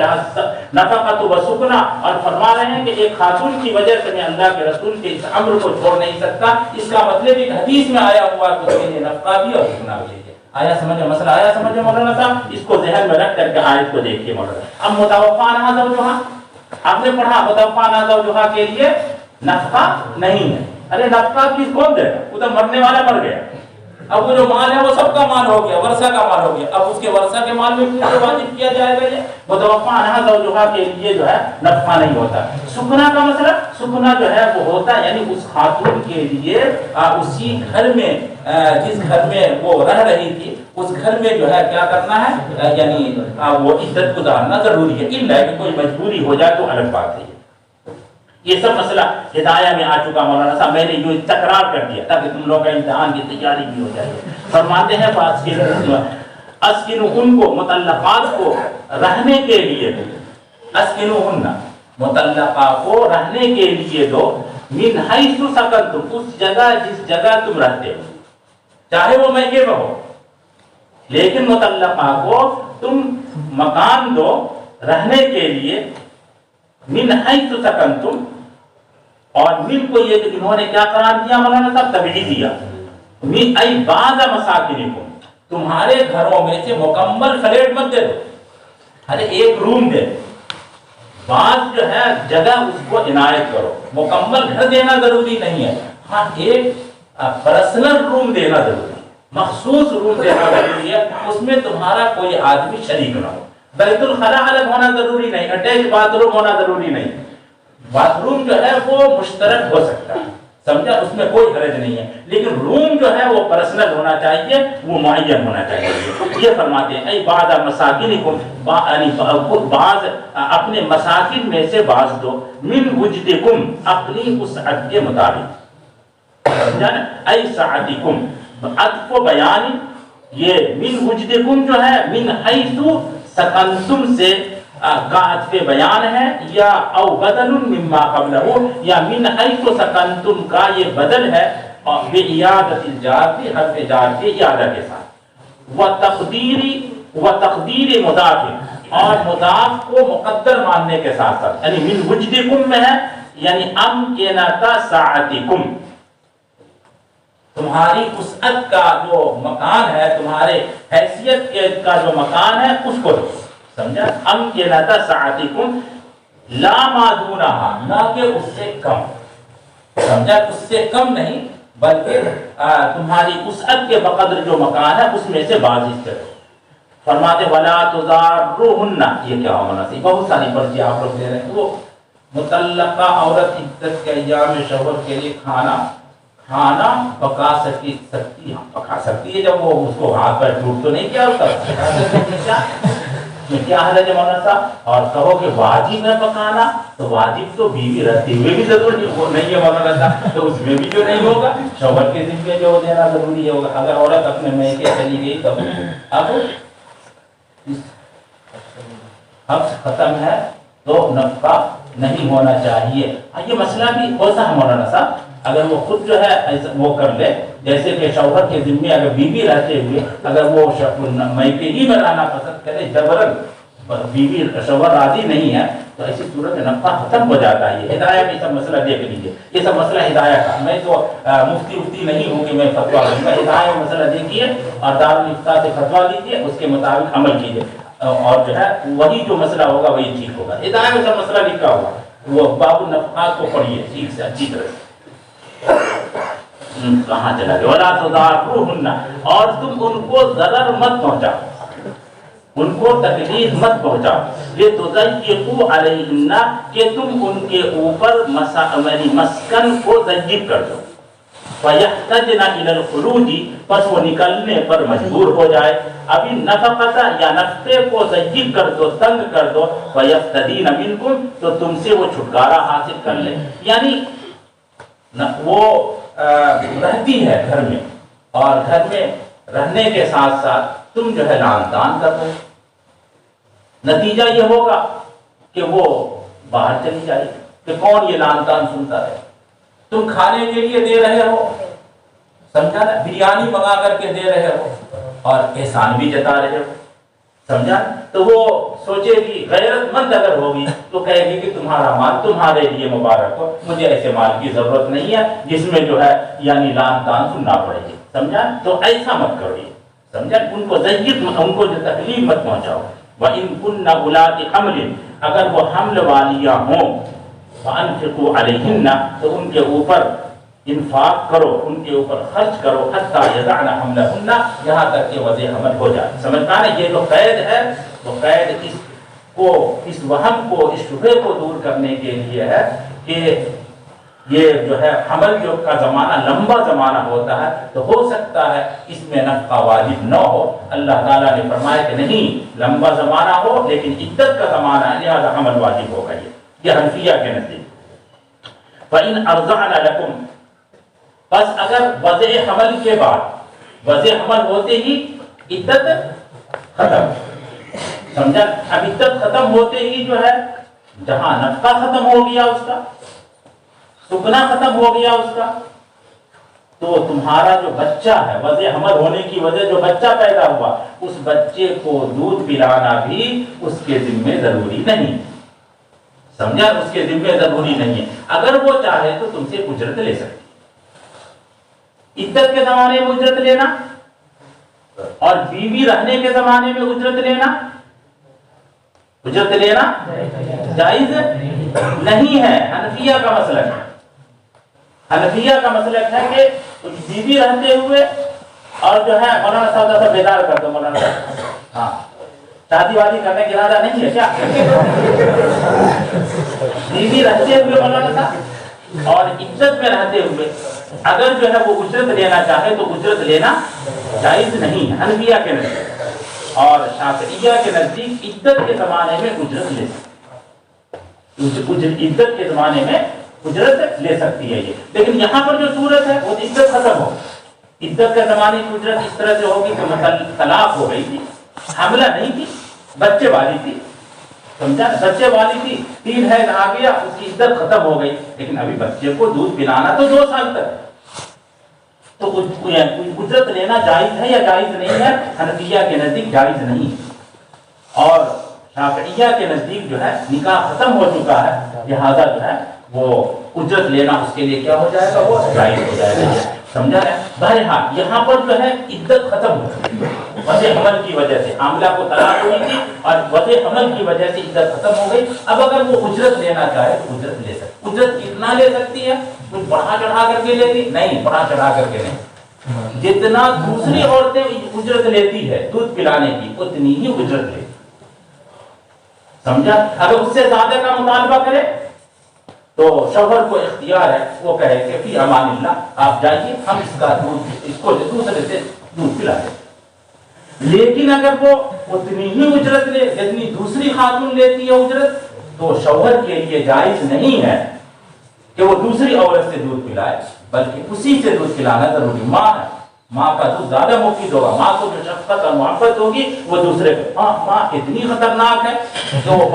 [SPEAKER 1] نفقۃ و سکنا، اور فرما رہے ہیں کہ ایک خاتون کی وجہ سے میں اللہ کے رسول کے اس امر کو چھوڑ نہیں سکتا، اس کا مطلب ایک حدیث میں آیا ہوا کہ اس کے لیے نفقہ بھی اور سکنا بھی ہے۔ آیا سمجھ میں مسئلہ؟ آیا سمجھ میں مولانا صاحب؟ اس کو ذہن میں رکھ کر کے آیت کو دیکھیے مولانا۔ اب متوفیٰ عنہا زوجہا، آپ نے پڑھا متوفیٰ عنہا زوجہا کے لیے نفقہ نہیں ہے۔ ارے نفقہ کس کون دے گا؟ وہ تو مرنے والا مر گیا، اب وہ جو مال ہے وہ سب کا مال ہو گیا، ورثہ کا مال ہو گیا، اب اس کے ورثہ کے مال میں کیوں واجب کیا جائے گا؟ یہ متوفیٰ عنہا زوجہا کے لیے جو ہے نفقہ نہیں ہوتا۔ سکنا کا مسئلہ، سکنا جو ہے وہ ہوتا ہے یعنی اس خاتون کے لیے اسی گھر میں جس گھر میں وہ رہ رہی تھی اس گھر میں جو ہے کیا کرنا ہے، یعنی وہ عدت گزارنا ضروری ہے، الا کہ کوئی مجبوری ہو جائے تو الگ بات ہے۔ یہ سب مسئلہ ہدایہ میں آ چکا مولانا صاحب، میں نے یہ تکرار کر دیا تاکہ تم لوگ کا امتحان کی تیاری بھی ہو جائے۔ فرماتے ہیں اسکنو ان کو مطلقات کو رہنے کے لیے دو، اسکنو ہن مطلقہ کو رہنے کے لیے دو، من حیث سکنتم اس جگہ جس جگہ تم رہتے ہو، چاہے وہ میکے میں ہو، لیکن مطلقہ کو تم مکان دو رہنے کے لیے، من حیث سکنتم، اور من کو یہ کہ انہوں نے کیا قرار دیا مولانا صاحب؟ تبعید دیا، من ای بعض مساکنکم، تمہارے گھروں میں سے مکمل فلیٹ مت دے دو، ارے ایک روم دے، بعض جو ہے جگہ اس کو عنایت کرو، مکمل گھر دینا ضروری نہیں ہے، ہاں ایک پرسنل روم دینا ضروری ہے، مخصوص روم دینا ضروری ہے، اس میں تمہارا کوئی آدمی شریک نہ ہو، بیت الخلاء الگ ہونا ضروری نہیں، اٹیچ باتھ روم ہونا ضروری نہیں، باتھ روم جو ہے وہ مشترک ہو سکتا ہے، سمجھا، اس میں کوئی حرج نہیں ہے، لیکن روم جو ہے وہ پرسنل ہونا چاہیے، وہ معین ہونا چاہیے۔ یہ فرماتے ہیں اے بعض مساکنکم، بعض اپنے مساکن میں سے بعض دو، من وجدکم اپنی وسعت کے مطابق، سمجھا نا، اے سعتکم، عطف و بیان، یہ من وجدکم جو ہے من حیث سکنتم سے کا عطف بیان ہے، یا او بدل مما قبلہ، یا من حیث سکنتم کا یہ بدل ہے بِعِیَادَةِ الْجَارِ، حرف جار کے اعادہ کے ساتھ، وَتَقْدِیرِ مضاف، اور مضاف کو مقدر ماننے کے ساتھ ساتھ، یعنی من وجدکم میں ہے، یعنی امکنۃ سعتکم، تمہاری وسعت کا جو مکان ہے، تمہارے حیثیت کا جو مکان ہے اس کو دو، سمجھا، امکنۃ سعتکم لا ما دونہا، نہ کہ اس سے کم، سمجھا، اس سے کم نہیں بلکہ تمہاری وسعت کے بقدر جو مکان ہے اس میں سے بعض حصے دو۔ فرماتے ولا تضاروہن، یہ کیا ہونا چاہیے، بہت ساری پرچی آپ لوگ دے رہے ہیں، وہ مطلقہ عورت عدت کے ایام شوہر کے لیے کھانا پکا سکتی پکا سکتی ہے، جب وہ اس کو ہاتھ پیر ٹوٹ تو نہیں کیا ہوتا میں کیا حالت ہے مولانا صاحب، اور کہو کہ واجب ہے پکانا، تو واجب تو بیوی رہتے ہوئے بھی ضروری وہ نہیں ہے مولانا صاحب، تو اس میں بھی جو نہیں ہوگا شوہر کے ذمے جو دینا ضروری ہوگا۔ اگر عورت اپنے میکے چلی گئی تو اب حق ختم ہے تو نفقہ نہیں ہونا چاہیے۔ یہ مسئلہ بھی ہوتا ہے مولانا صاحب، اگر وہ خود جو ہے وہ کر لے، جیسے کہ شوہر کے ذمے اگر بیوی رہتے ہوئے اگر وہ میکے ہی میں رہنا پسند کرے، جبرن بیوی شوہر راضی نہیں ہے، تو ایسی صورت میں نفقہ ختم ہو جاتا ہے۔ ہدایہ میں سب مسئلہ دیکھ لیجیے، یہ سب مسئلہ ہدایہ کا، میں تو مفتی نہیں ہوں کہ میں فتویٰ دوں گا، ہدایہ میں مسئلہ دیکھیے اور دارالفتاء سے فتویٰ لیجیے، اس کے مطابق عمل کیجیے، اور جو ہے وہی جو مسئلہ ہوگا وہی ٹھیک ہوگا۔ ہدایہ میں سب مسئلہ لکھا ہوا، وہ باب النفقات کو پڑھیے ٹھیک سے اچھی طرح سے۔ کہاں چلا گیا، ولا تضاروہن، اور تم ان کو ضرر مت پہنچاؤ، ان کو تکلیف مت پہنچاؤ، لتضیقوا علیہن، کہ تم ان کے اوپر مسکن کو ضیق کر دو، فیحتجن الی الخروج، پس وہ نکلنے پر مجبور ہو جائے، ابھی نفقۃ یا نفقے کو ضیق کر دو، تنگ کر دو، فیفتدین منکم، تو تم سے وہ چھٹکارا حاصل کر لے، یعنی وہ رہتی ہے گھر میں، اور گھر میں رہنے کے ساتھ ساتھ تم جو ہے لعن طعن کر دو، نتیجہ یہ ہوگا کہ وہ باہر چلی جائے گی، کہ کون یہ لعن طعن سنتا ہے، تم کھانے کے لیے دے رہے ہو، سمجھا نا، بریانی منگا کر کے دے رہے ہو اور احسان بھی جتا رہے ہو، سمجھا، تو وہ سوچے گی، غیرت مند اگر ہوگی تو کہے گی کہ تمہارا مال تمہارے لیے مبارک ہو، مجھے ایسے مال کی ضرورت نہیں ہے جس میں جو ہے یعنی لعن طعن سننا پڑے گی، سمجھا، تو ایسا مت کرو، سمجھا، ان کو ضیق، ان کو جو تکلیف مت پہنچاؤ۔ وَإِن كُنَّ أُولَاتِ حَمْلٍ، اگر وہ حمل والیاں ہوں، فَأَنفِقُوا عَلَيْهِنَّ، تو ان کے اوپر انفاق کرو، ان کے اوپر خرچ کرو، حتیٰ یضعن حملہن، یہاں تک کہ وضع حمل ہو جائے، سمجھ پانے، یہ جو قید ہے وہ قید اس وہم کو، اس شبہ کو دور کرنے کے لیے ہے کہ یہ جو ہے حمل جو کا زمانہ لمبا زمانہ ہوتا ہے، تو ہو سکتا ہے اس میں نفقہ واجب نہ ہو، اللہ تعالیٰ نے فرمایا کہ نہیں، لمبا زمانہ ہو لیکن عدت کا زمانہ ہے، لہذا حمل واجب ہوگا، یہ حنفیہ کے نزدیک۔ فَإِنْ أَرْضَعْنَ لَكُمْ، بس اگر وضع حمل کے بعد، وضع حمل ہوتے ہی عدت ختم، سمجھا؟ اب عدت ختم ہوتے ہی جو ہے جہاں نفقہ ختم ہو گیا، اس کا سکنا ختم ہو گیا اس کا، تو تمہارا جو بچہ ہے وضع حمل ہونے کی وجہ جو بچہ پیدا ہوا، اس بچے کو دودھ پلانا بھی اس کے ذمہ ضروری نہیں، سمجھا؟ اس کے ذمہ ضروری نہیں ہے، اگر وہ چاہے تو تم سے اجرت لے سکتی، عدت کے زمانے میں اجرت لینا اور بیوی رہنے کے زمانے میں اجرت لینا، اجرت لینا جائز نہیں ہے۔ حنفیہ کا مسلک ہے، حنفیہ کا مسلک ہے کہ بیوی رہتے ہوئے، اور جو ہے مولانا صاحب سے بیدار کر دو، مولانا صاحب ہاں شادی وادی کرنے کا ارادہ نہیں ہے کیا؟ بیوی رہتے ہوئے مولانا صاحب اور عزت میں رہتے ہوئے اگر جو ہے وہ اجرت لینا چاہے تو اجرت لینا جائز نہیں ہے حنفیہ کے نزدیک، اور شافعیہ کے نزدیک عدت کے زمانے میں اجرت لے سکتی، عدت کے زمانے میں اجرت لے سکتی ہے یہ، لیکن یہاں پر جو صورت ہے وہ عدت ختم ہو، عدت کے زمانے کی اجرت اس طرح سے ہوگی کہ طلاق ہو گئی تھی، حاملہ نہیں تھی، بچے والی تھی، سمجھا؟ بچے والی تھی، 3 حیض آ گیا، اس کی عدت ختم ہو گئی، لیکن ابھی بچے کو دودھ پلانا تو 2 سال تک، تو اجرت لینا جائز ہے یا جائز نہیں ہے؟ حنفیہ کے نزدیک جائز نہیں، اور شافعیہ کے نزدیک جو ہے نکاح ختم ہو چکا ہے، لہذا جو ہے وہ اجرت لینا اس کے لیے کیا ہو جائے گا، وہ جائز ہو جائے گا، سمجھا ہے؟ بہرحال یہاں پر جو ہے عدت ختم ہو چکی ہے وضع حمل کی وجہ سے، حاملہ کو طلاق ہوئی تھی اور وضع حمل کی وجہ سے عدت ختم ہو گئی، اب اگر وہ اجرت لینا چاہے تو اجرت لے سکتی، اجرت کتنا لے سکتی ہے؟ کچھ بڑھا چڑھا کر کے لیتی نہیں، بڑھا چڑھا کر کے نہیں، جتنا دوسری عورتیں اجرت لیتی ہے دودھ پلانے کی اتنی ہی اجرت لیتی، سمجھا؟ اگر اس سے زیادہ کا مطالبہ کرے تو شوہر کو اختیار ہے، وہ کہے کہ فی امان اللہ آپ جائیے، ہم اس کا دودھ اس کو دوسرے سے دودھ پلا دیں، لیکن اگر وہ اتنی ہی اجرت لے جتنی دوسری خاتون لیتی ہے اجرت، تو شوہر کے لیے جائز نہیں ہے کہ وہ دوسری عورت سے دودھ پلائے، بلکہ اسی سے دودھ پلانا ضروری، ماں ہے، ماں کا دودھ زیادہ مفید ہوگا، ماں کو جو شفقت اور محبت ہوگی وہ دوسرے کو، ماں اتنی خطرناک ہے کہ وہ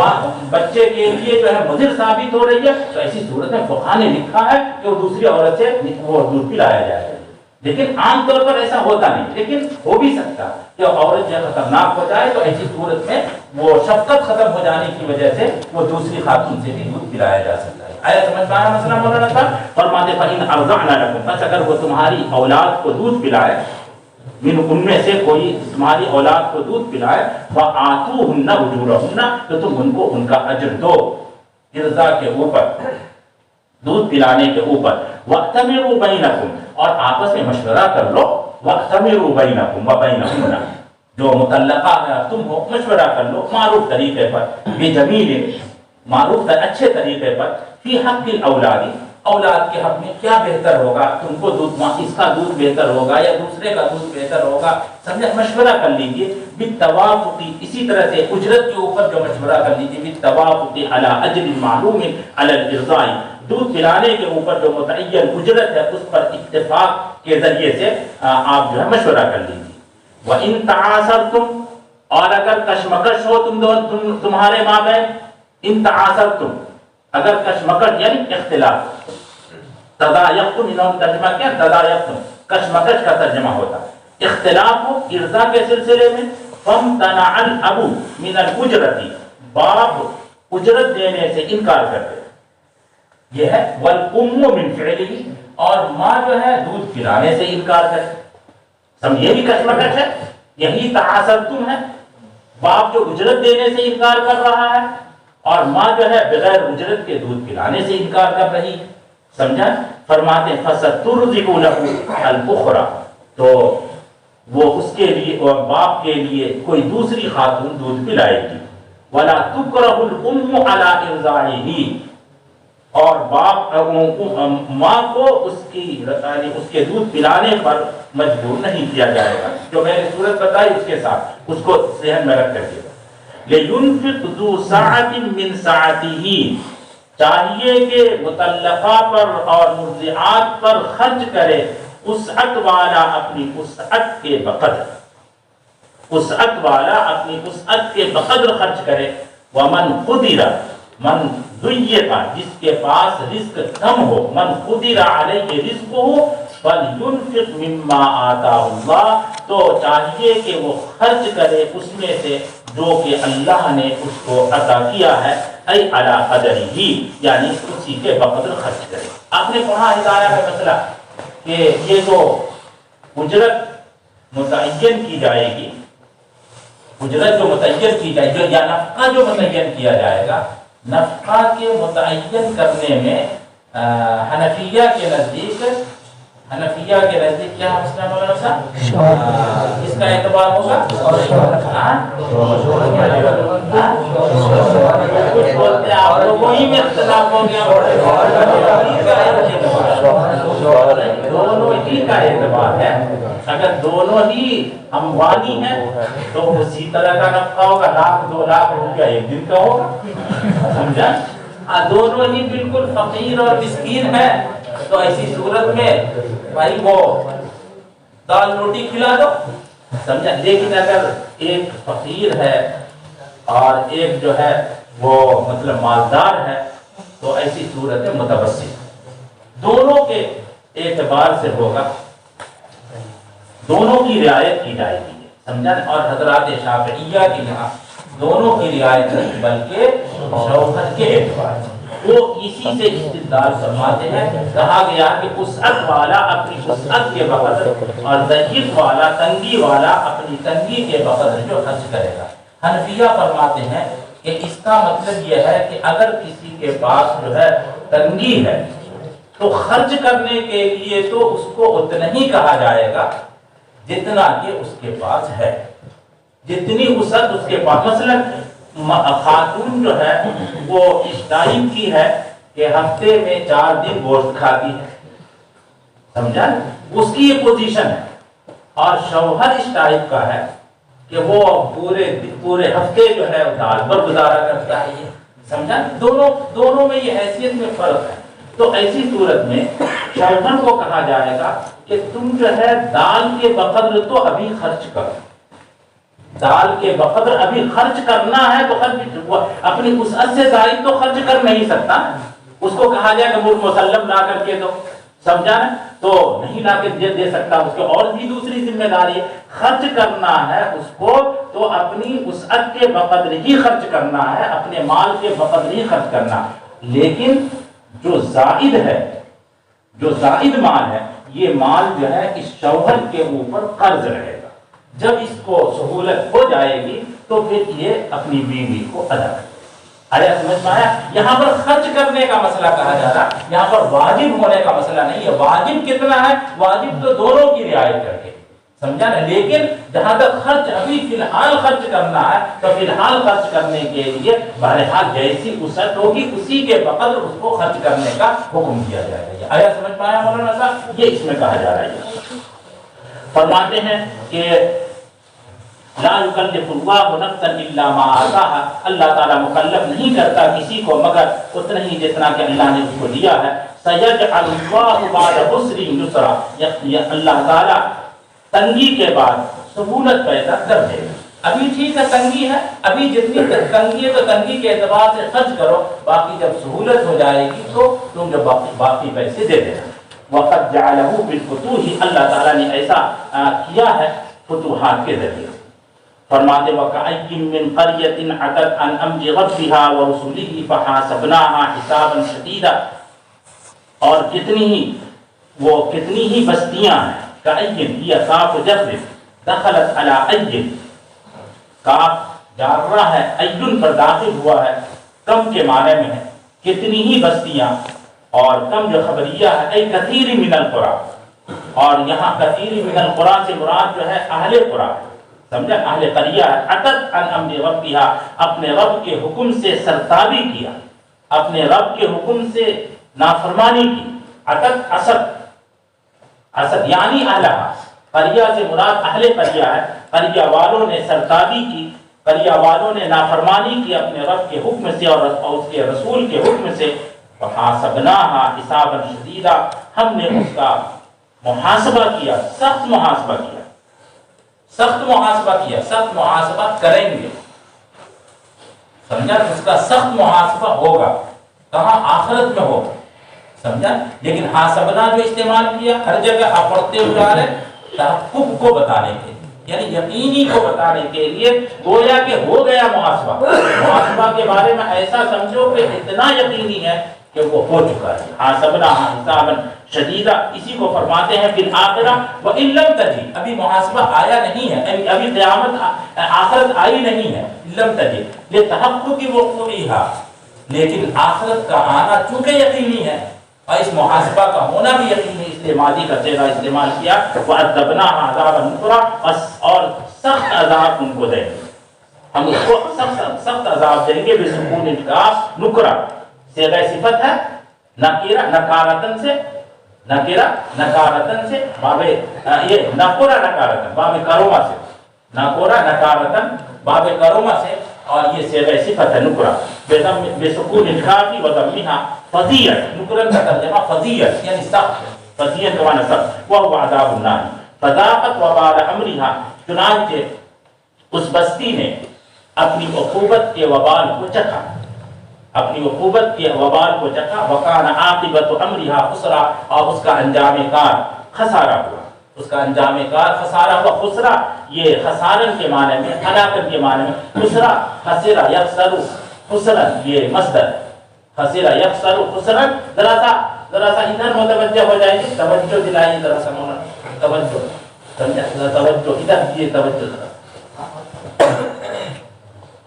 [SPEAKER 1] بچے کے لیے جو ہے مضر ثابت ہو رہی ہے، تو ایسی صورت میں فقہا نے لکھا ہے کہ وہ دوسری عورت سے وہ دودھ پلایا جائے، لیکن عام طور پر ایسا ہوتا نہیں، لیکن ہو بھی سکتا کہ عورت جو خطرناک ہو جائے تو ایسی صورت میں وہ شفقت ختم ہو جانے کی وجہ سے وہ دوسری خاتون سے بھی دودھ پلایا جا سکتا ہے۔ آیا سمجھ میں آیا مسئلہ مولانا صاحب؟ فرماتے فَإِنْ أَرْضَعْنَ لَكُمْ، بس اگر وہ تمہاری اولاد کو دودھ پلائے، ان میں سے کوئی تمہاری اولاد کو دودھ پلائے، فَآتُوهُنَّ أُجُورَهُنَّ، تو تم ان کو ان کا اجر دو، ارضاء کے اوپر، دودھ پلانے کے اوپر، وَأْتَمِرُوا بَيْنَكُمْ، اور آپس میں مشورہ کر لو، وَأْتَمِرُوا بَيْنَكُمْ وَبَيْنَهُنَّ، جو متعلقہ ہے تم ہو مشورہ کر لو معروف طریقے پر، بِجَمِيلٍ، معروف اچھے طریقے پر، فی حق الاولاد، اولاد کے حق میں کیا بہتر ہوگا، تم کو دودھ اس کا دودھ بہتر ہوگا یا دوسرے کا دودھ بہتر ہوگا، سمجھا؟ مشورہ کر لیجیے، بالتوافق، اسی طرح سے اجرت کے اوپر جو مشورہ کر لیجیے، بالتوافق علی اجر معلوم علی الارضاء، دودھ پلانے کے اوپر جو متعین اجرت ہے اس پر اتفاق کے ذریعے سے آپ جو ہے مشورہ کر لیجیے۔ وَإِن تَعَاثَرْتُمْ، اور اگر کشمکش ہو تمہارے مابین، ان تعاثرتم، اگر کشمکش یعنی اختلاف، تدایقتم، انہوں نے ترجمہ کیا تدایقتم، کشمکش کا ترجمہ ہوتا ہے، اختلاف ہو ارضاء کے سلسلے میں، فامتنع الاب من الاجرۃ، باپ اجرت دینے سے انکار کرتے، یہ ہے والام من فعلہ، اور ماں جو ہے دودھ پلانے سے انکار کرے، سمجھے بھی کشمکش ہے، یہی تعاثرتم ہے، باپ جو اجرت دینے سے انکار کر رہا ہے اور ماں جو ہے بغیر اجرت کے دودھ پلانے سے انکار کر رہی ہے، سمجھا؟ فرماتے فَسَتُرْضِعُ لَهُ الْأُخْرَى، تو وہ اس کے لیے اور باپ کے لیے کوئی دوسری خاتون دودھ پلائے گی، وَلَا تُكْرَهُ الْأُمُّ عَلَىٰ إِرْضَاعِهِ، اور باپ ماں کو اس کے دودھ پلانے پر مجبور نہیں کیا جائے گا، جو میں نے صورت بتائی اس کے ساتھ اس کو ذہن میں رکھ کر کے، لِيُنْفِقْ ذُو سَعَةٍ مِّن سَعَتِهِ، چاہیے کہ مطلقہ پر اور مرضعات پر خرچ کرے وسعت والا اپنی وسعت کے بقدر، وسعت والا اپنی وسعت کے بقدر خرچ کرے۔ ومن قدر، من ضیق، جس کے پاس رزق کم ہو، من قدر علیہ رزقہ فلینفق مما آتاہ اللہ، تو چاہیے کہ وہ خرچ کرے اس میں سے جو کہ اللہ نے اس کو عطا کیا ہے، ای علی قدرہ، یعنی اسی کے بقدر خرچ کرے۔ آپ نے پڑھا ہدایہ کا مسئلہ کہ یہ جو اجرت متعین کی جائے گی، اجرت جو متعین کی جائے گی یا نفقہ جو متعین کیا جائے گا، نفقہ کے متعین کرنے میں حنفیہ کے نزدیک کیا مسئلہ مولانا صاحب؟ اس کا اعتبار ہوگا آپ لوگوں ہی میں اختلاف ہو گیا، دونوں ہی کا اعتبار ہے۔ اگر دونوں ہی اموانی ہیں تو اسی طرح کا نفقہ ہوگا، 1,00,000 2 لاکھ روپیہ ایک دن کا ہوگا، سمجھا؟ دونوں ہی بالکل فقیر اور مسکین ہے، تو ایسی صورت میں بھائی وہ دال روٹی کھلا دو، سمجھا؟ لیکن اگر ایک فقیر ہے اور ایک جو ہے وہ مطلب مالدار ہے تو ایسی صورت ہے متوسط، دونوں کے اعتبار سے ہوگا، دونوں کی رعایت کی جائے گی، سمجھا؟ اور حضرات شافعیہ کے یہاں دونوں کی رعایت نہیں بلکہ شوہر کے اعتبار سے، وہ اسی سے استدلال فرماتے ہیں۔ کہا گیا کہ وسعت والا اپنی وسعت کے بقدر اور ضیق والا، تنگی والا اپنی تنگی کے بقدر جو خرچ کرے گا۔ حنفیہ فرماتے ہیں کہ اس کا مطلب یہ ہے کہ اگر کسی کے پاس جو ہے تنگی ہے تو خرچ کرنے کے لیے تو اس کو اتنا ہی کہا جائے گا جتنا کہ اس کے پاس ہے، جتنی وسعت اس کے پاس۔ مثلا خاتون جو ہے وہ اس ٹائم کی ہے کہ ہفتے میں 4 دن گوشت کھاتی ہے، سمجھا؟ اس کی یہ پوزیشن ہے، اور شوہر اس ٹائپ کا ہے کہ وہ پورے ہفتے جو ہے دال پر گزارا کرتا ہے، یہ سمجھا؟ دونوں میں یہ حیثیت میں فرق ہے۔ تو ایسی صورت میں شوہر کو کہا جائے گا کہ تم جو ہے دال کے بقدر تو ابھی خرچ کرو، دال کے بقدر ابھی خرچ کرنا ہے تو خرچ، اپنی وسعت سے زائد تو خرچ کر نہیں سکتا، اس کو کہا جائے کہ مسلم لا کر کے دو، سمجھا؟ تو نہیں لا کے دے سکتا، اس کے اور بھی دوسری ذمہ داری ہے، خرچ کرنا ہے اس کو تو اپنی وسعت کے بقدر ہی خرچ کرنا ہے، اپنے مال کے بقدر ہی خرچ کرنا۔ لیکن جو زائد ہے، جو زائد مال ہے، یہ مال جو ہے اس شوہر کے اوپر قرض رہے گا، جب اس کو سہولت ہو جائے گی تو پھر یہ اپنی بیوی کو ادا کرے۔ آیا سمجھ میں آیا؟ یہاں پر خرچ کرنے کا مسئلہ کہا جا رہا، یہاں پر واجب ہونے کا مسئلہ نہیں ہے۔ واجب کتنا ہے؟ واجب تو دونوں کی رعایت کر کے، سمجھا نا؟ لیکن جہاں تک خرچ ابھی فی الحال خرچ کرنا ہے تو فی الحال خرچ کرنے کے لیے بہرحال جیسی وسعت ہوگی اسی کے بقدر اس کو خرچ کرنے کا حکم دیا جائے گا۔ آیا سمجھ میں آیا مولانا صاحب؟ یہ اس میں کہا جا رہا ہے۔ فرماتے ہیں کہ لا یکلف اللہ نفسا الا ما آتاها، اللہ تعالیٰ مکلف نہیں کرتا کسی کو مگر اتنا ہی جتنا کہ اللہ نے اس کو دیا ہے۔ سیجعل اللہ بعد عسر یسرا، اللہ تعالیٰ تنگی کے بعد سہولت پیدا کر دے گا۔ ابھی ٹھیک ہے تنگی ہے، ابھی جتنی تنگی ہے تو تنگی کے اعتبار سے خرچ کرو، باقی جب سہولت ہو جائے گی تو تم جو باقی پیسے دے دینا۔ وقد جعلہ بالفتوح، اللہ تعالیٰ نے ایسا کیا ہے فتوحات کے ذریعے۔ فرماتے وَكَأَيٍّ مِّن قَرْيَةٍ عَتَتْ عَنْ أَمْرِ رَبِّهَا وَرُسُلِهِ فَحَاسَبْنَاهَا حِسَابًا شَدِيدًا، اور کتنی ہی بستیاں ہیں، کأین یہ کاف جر دخلت علی این، کاف جارہ ہے، این پر داخل ہوا ہے، کم کے معنی میں ہے، کتنی ہی بستیاں، اور کم جو خبریہ ہے ای کثیر من القرى، اور یہاں کثیر من القرى سے مراد جو ہے اہل قرى، سمجھا؟ اہل قریہ ہے۔ عتت عن امر ربها، اپنے رب کے حکم سے سرتابی کیا، اپنے رب کے حکم سے نافرمانی کی۔ عتت اسد یعنی اہلہ، قریہ سے مراد اہل قریہ ہے، قریہ والوں نے سرتابی کی، قریہ والوں نے نافرمانی کی اپنے رب کے حکم سے اور اس کے رسول کے حکم سے۔ وحاسبناها حسابا شدیدا، ہم نے اس کا محاسبہ کیا، سخت محاسبہ کیا، سخت محاسبہ کیا، سخت محاسبہ کریں گے، سمجھا؟ اس کا سخت محاسبہ ہوگا، کہاں؟ آخرت میں ہوگا، سمجھا؟ لیکن حاسبنا جو استعمال کیا ہر جگہ آپ پڑھتے ہوئے آ رہے تحقق کو بتانے کے، یعنی یقینی کو بتانے کے لیے، گویا کہ ہو گیا محاسبہ، محاسبہ کے بارے میں ایسا سمجھو کہ اتنا یقینی ہے کہ وہ ہو چکا ہے۔ حاسبنا حسابا شدیدا، اسی کو فرماتے ہیں فی الآخرہ وَإِن لَمْ تَجِدْ، ابھی محاسبہ آیا نہیں ہے، ابھی قیامت آخرت آئی نہیں ہے، لم تجد لتحقق وقوعها، لیکن آخرت کا آنا چونکہ یقینی ہے اور اس محاسبہ کا ہونا بھی یقینی، اس لیے ماضی کا صیغہ استعمال کیا، وَعَذَّبْنَاهَا عَذَابًا نُكْرًا، اور سخت عذاب ان کو دیں گے، ہم اس کو سخت عذاب دیں گے، بسکون الکاف نکرا، صیغہ صفت ہے، نکیرہ نکارتن سے، نکیرہ نکارتن سے، باب یہ نکورا نکارتن باب کروما سے، نکورا نکارتن باب کروما سے، اور یہ صیغہ صفت ہے نکرا، بسکون الکاف وضمها فضیعت، نکرن کا ترجمہ فضیعت یعنی سخت، فضیعت کا معنی سخت، وهو عذاب النار، فذاقت وبال امرها، چنانچہ اس بستی نے اپنی عقوبت کے وبال کو چکھا، اپنی عقوبت کے وبال کو چکھا، وکان عاقبت امرها خسرا، اور اس کا انجام کار خسارہ ہوا، اس کا انجام کار خسارہ ہوا۔ خسرا یہ خسارن کے معنی میں، ہلاکت کے معنی میں، خسرا خسرا یخسر خسرا، یہ مصدر خسرا یخسر خسرا، ذرا سا ادھر متوجہ ہو جائیں گے، توجہ دلائیے ذرا سا مولانا، توجہ سمجھا، توجہ ادھر دیجیے، توجہ ذرا۔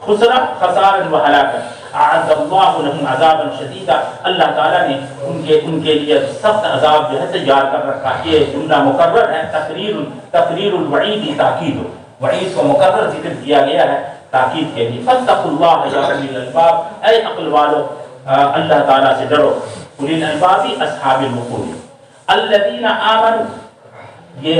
[SPEAKER 1] خسرا خسارا و ہلاکت، اعد اللہ لهم عذابا شدیدا، اللہ تعالیٰ نے ان کے لیے سخت عذاب جو ہے تیار کر رکھا۔ یہ جملہ مکرر ہے، تقریر الوعید، تاکید، وعید کو مکرر ذکر کیا گیا ہے تاکید کے لیے۔ فاتقوا اللہ یا اولی الالباب، اے عقل والو اللہ تعالیٰ سے ڈرو، اولی الالباب اصحاب العقول، الذین آمنوا، یہ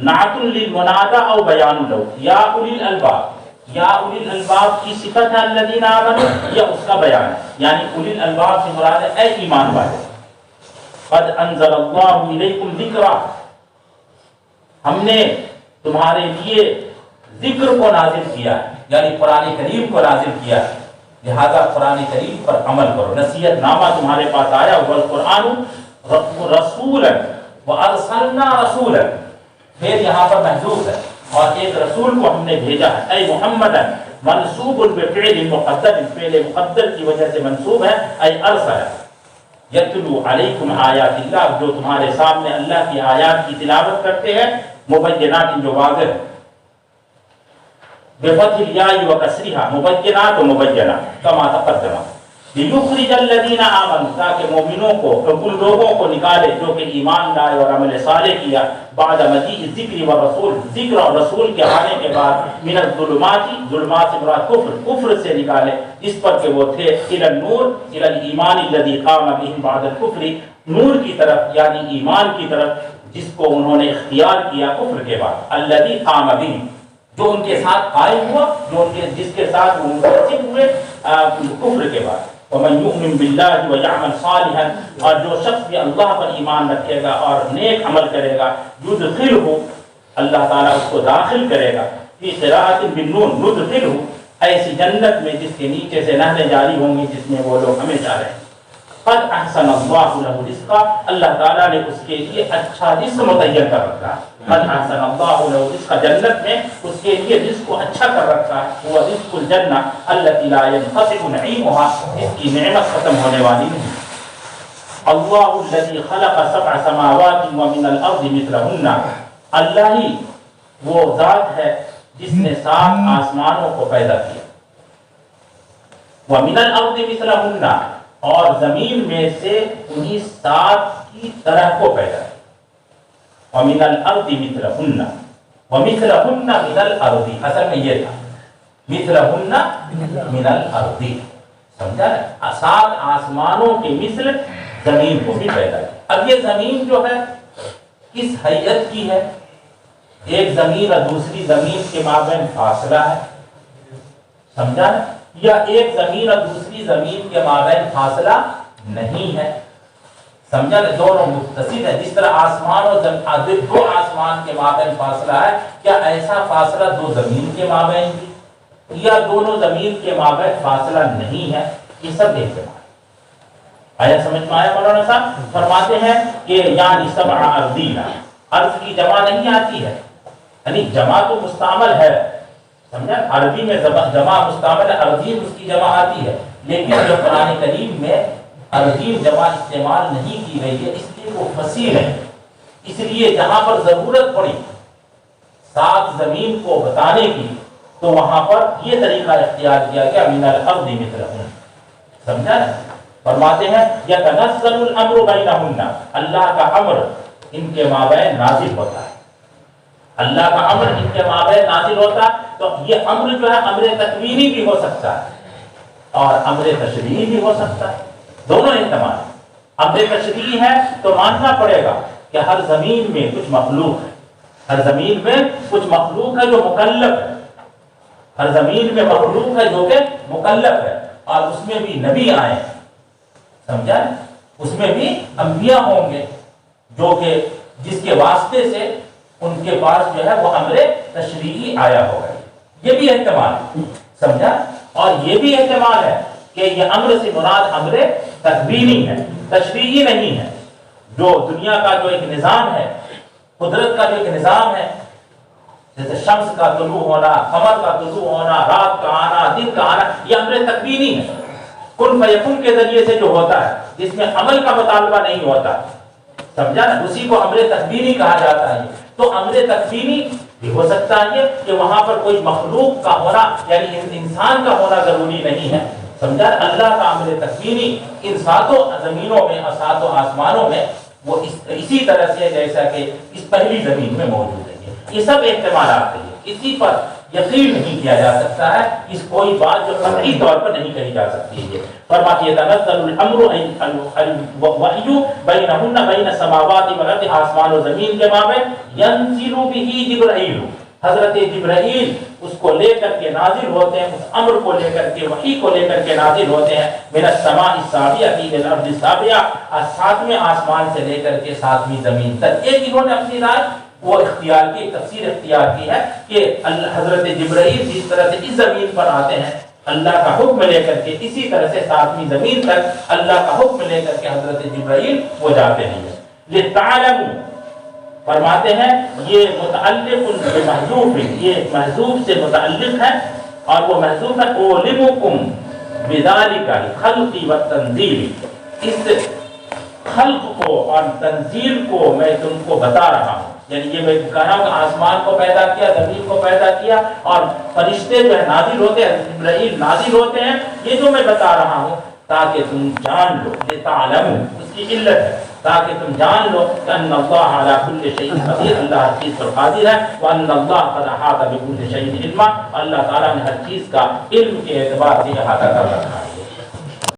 [SPEAKER 1] نعت للمنادى او بیان لو، یا اولی الالباب، یا اولی الالباب کی صفت ہے الذین آمنوا، یا اس کا بیان ہے، یعنی اولی الالباب سے مراد ہے اے ایمان والے۔ قد انزل اللہ الیکم ذکرا، ہم نے تمہارے لیے ذکر کو نازل کیا ہے، یعنی قرآن کریم کو نازل کیا ہے، لہذا قرآن کریم پر عمل کرو۔ نصیحت نامہ تمہارے پاس آیا، والقرآن رسولا وارسلنا رسولا، پھر یہاں پر محذوف ہے، اور ایک رسول کو ہم نے بھیجا ہے، اے محمد منصوب بفعل مقدر، فعل مقدر کی وجہ سے منصوب ہے، اے ارسل یتلو علیکم آیات اللہ، جو تمہارے سامنے اللہ کی آیات کی تلاوت کرتے ہیں، مبینات جو واضح ہے، بفتح الیاء و کسرها، مبینات و مبینات کما تقدم، لیخرج الذین آمنوا، تاکہ مومنوں کو، ان لوگوں کو نکالے جو کہ ایمان لائے اور عمل صالح کیا، بعد مجیء الذکر والرسول، ذکر اور رسول کے آنے کے بعد، من الظلمات، ظلمات سے مراد کفر، کفر سے نکالے جس پر کہ وہ تھے، الی النور، الی الایمان الذی قام بهم بعد الکفر، نور کی طرف یعنی ایمان کی طرف جس کو انہوں نے اختیار کیا کفر کے بعد، الذی قام بهم، جو ان کے ساتھ قائم ہوا، جو ان کے جس کے ساتھ وہ منتسب ہوئے کفر کے بعد۔ ومن یؤمن باللہ ویعمل صالحا، اور جو شخص بھی اللہ پر ایمان رکھے گا اور نیک عمل کرے گا، یدخلہ، اللہ تعالیٰ اس کو داخل کرے گا، فی قراءۃ بالنون، ندخلہ، ایسی جنت میں جس کے نیچے سے نہریں جاری ہوں گی، جس میں وہ لوگ ہمیشہ رہیں۔ قد احسن اللہ لہ رزقا، اللہ تعالیٰ نے اس کے لیے اچھا رزق متعین کر رکھا ہے۔ قد احسن اللہ لہ رزقا، جنت میں اس کے لیے رزق کو اچھا کر رکھا ہے، وہ رزق الجنہ التی لا ينقطع نعیمها، جس کی نعمت ختم ہونے والی نہیں۔ اللہ الذی خلق سبع سماوات ومن الارض مثلہن، اللہ ہی وہ ذات ہے جس نے 7 آسمانوں کو پیدا کیا، ومن الارض مثلہن، اور زمین میں سے انہی 7 کی طرح کو پیدا کیا، ومن الارض مثلہن، ومثلہن من الارض، اصل میں یہ تھا مثلہن من الارض، سمجھا نا، 7 آسمانوں کے مثل زمین کو بھی پیدا کیا۔ اب یہ زمین جو ہے کس حیت کی ہے؟ ایک زمین اور دوسری زمین کے مابین فاصلہ ہے، سمجھا نا، یا ایک زمین اور دوسری زمین کے مابین فاصلہ نہیں ہے. سمجھا نا؟ دونوں متصل ہے. جس طرح آسمان اور دو آسمان کے مابین فاصلہ ہے، کیا ایسا فاصلہ دو زمین کے مابین بھی، یا دونوں زمین کے مابین فاصلہ نہیں ہے؟ یہ سب احتمال. آیا سمجھ میں آیا مولانا صاحب؟ فرماتے ہیں کہ یعنی سبع ارضینا، ارض کی جمع نہیں آتی ہے، یعنی جمع تو مستعمل ہے، سمجھا؟ عربی میں جمع مستعمل ہے، ارضین اس کی جمع آتی ہے، لیکن جو قرآن کریم میں ارضین جمع استعمال نہیں کی گئی ہے اس لیے وہ فصیح ہے. اس لیے جہاں پر ضرورت پڑی 7 زمین کو بتانے کی تو وہاں پر یہ طریقہ اختیار کیا گیا من الارض مثلہن. سمجھا نا؟ فرماتے ہیں یتنزل الامر بینہن، اللہ کا امر ان کے مابین نازل ہوتا ہے. اللہ کا امر ان کے مابین نازل ہوتا ہے. تو یہ امر جو ہے امر تکوینی بھی ہو سکتا ہے اور امر تشریعی بھی ہو سکتا ہے. دونوں احتمال. امر تشریعی ہے تو ماننا پڑے گا کہ ہر زمین میں کچھ مخلوق ہے، ہر زمین میں کچھ مخلوق ہے جو مکلف ہے، ہر زمین میں مخلوق ہے جو کہ مکلف ہے، اور اس میں بھی نبی آئے ہیں. سمجھا؟ اس میں بھی انبیاء ہوں گے جو کہ جس کے واسطے سے ان کے پاس جو ہے وہ امر تشریعی آیا ہوگا. یہ بھی احتمال ہے. سمجھا؟ اور یہ بھی احتمال ہے کہ یہ امر سے مراد امر تکوینی ہے، تشریعی نہیں ہے. جو دنیا کا جو ایک نظام ہے، قدرت کا جو ایک نظام ہے، جیسے شمس کا طلوع ہونا، قمر کا طلوع ہونا، رات کا آنا، دن کا آنا، یہ امر تکوینی ہے. کن فیکن کے ذریعے سے جو ہوتا ہے، جس میں عمل کا مطالبہ نہیں ہوتا. سمجھا نا؟ اسی کو امر تکوینی کہا جاتا ہے. تو امر تکوینی بھی ہو سکتا ہے کہ وہاں پر کوئی مخلوق کا ہونا یعنی انسان کا ہونا ضروری نہیں ہے. سمجھا؟ اللہ کا امر تکوینی ان 7 زمینوں میں اور 7 آسمانوں میں وہ اسی طرح سے جیسا کہ اس پہلی زمین میں موجود ہے. یہ سب احتمالات ہیں. اسی پر یقین نہیں کیا جا سکتا ہے. اس کوئی بات جو قطعی طور پر نہیں کہی جا سکتی ہے. فرماتی ہے تنزل الامر الوحی بینہن بین السماوات والارض، آسمان و زمین کے مابین، ینزل به جبرائیل، حضرت جبرائیل اس کو لے کر کے نازل ہوتے ہیں، اس امر کو لے کر کے، وحی کو لے کر کے نازل ہوتے ہیں. من السماء السابعۃ الى الارض السابعۃ، 7ویں آسمان سے لے کر کے 7ویں زمین تک. ایک انہوں نے اپنی رائے وہ اختیار کی، تفسیر اختیار کی ہے کہ حضرت جبرائیل جس طرح سے اس زمین پر آتے ہیں اللہ کا حکم لے کر کے، اسی طرح سے 7ویں زمین تک اللہ کا حکم لے کر کے حضرت جبرائیل وہ جاتے ہیں. لِتَعْلَمُوا، فرماتے ہیں یہ متعلق بمحذوف، یہ محذوف سے متعلق ہے، اور وہ محذوف ہے أُعْلِمُكُمْ بِذَلِكَ الْخَلْقِ وَالتَّنزِيلِ، اس خلق کو اور تنزیل کو میں تم کو بتا رہا ہوں. یعنی یہ میں کہہ رہا ہوں کہ آسمان کو پیدا کیا، زمین کو پیدا کیا، اور فرشتے جو ہے نازل ہوتے ہیں، جبرائیل نازل ہوتے ہیں. یہ جو میں بتا رہا ہوں تاکہ تم جان لو، لِتَعْلَمُوا، اس کی علت ہے تاکہ تم جان لو کہ ان اللہ علی کل شیء قدیر، اللہ ہر چیز پر قادر ہے. وان اللہ قد احاط بكل شیء علما، اللہ تعالیٰ نے ہر چیز کا علم کے اعتبار سے احاطہ کر رکھا ہے.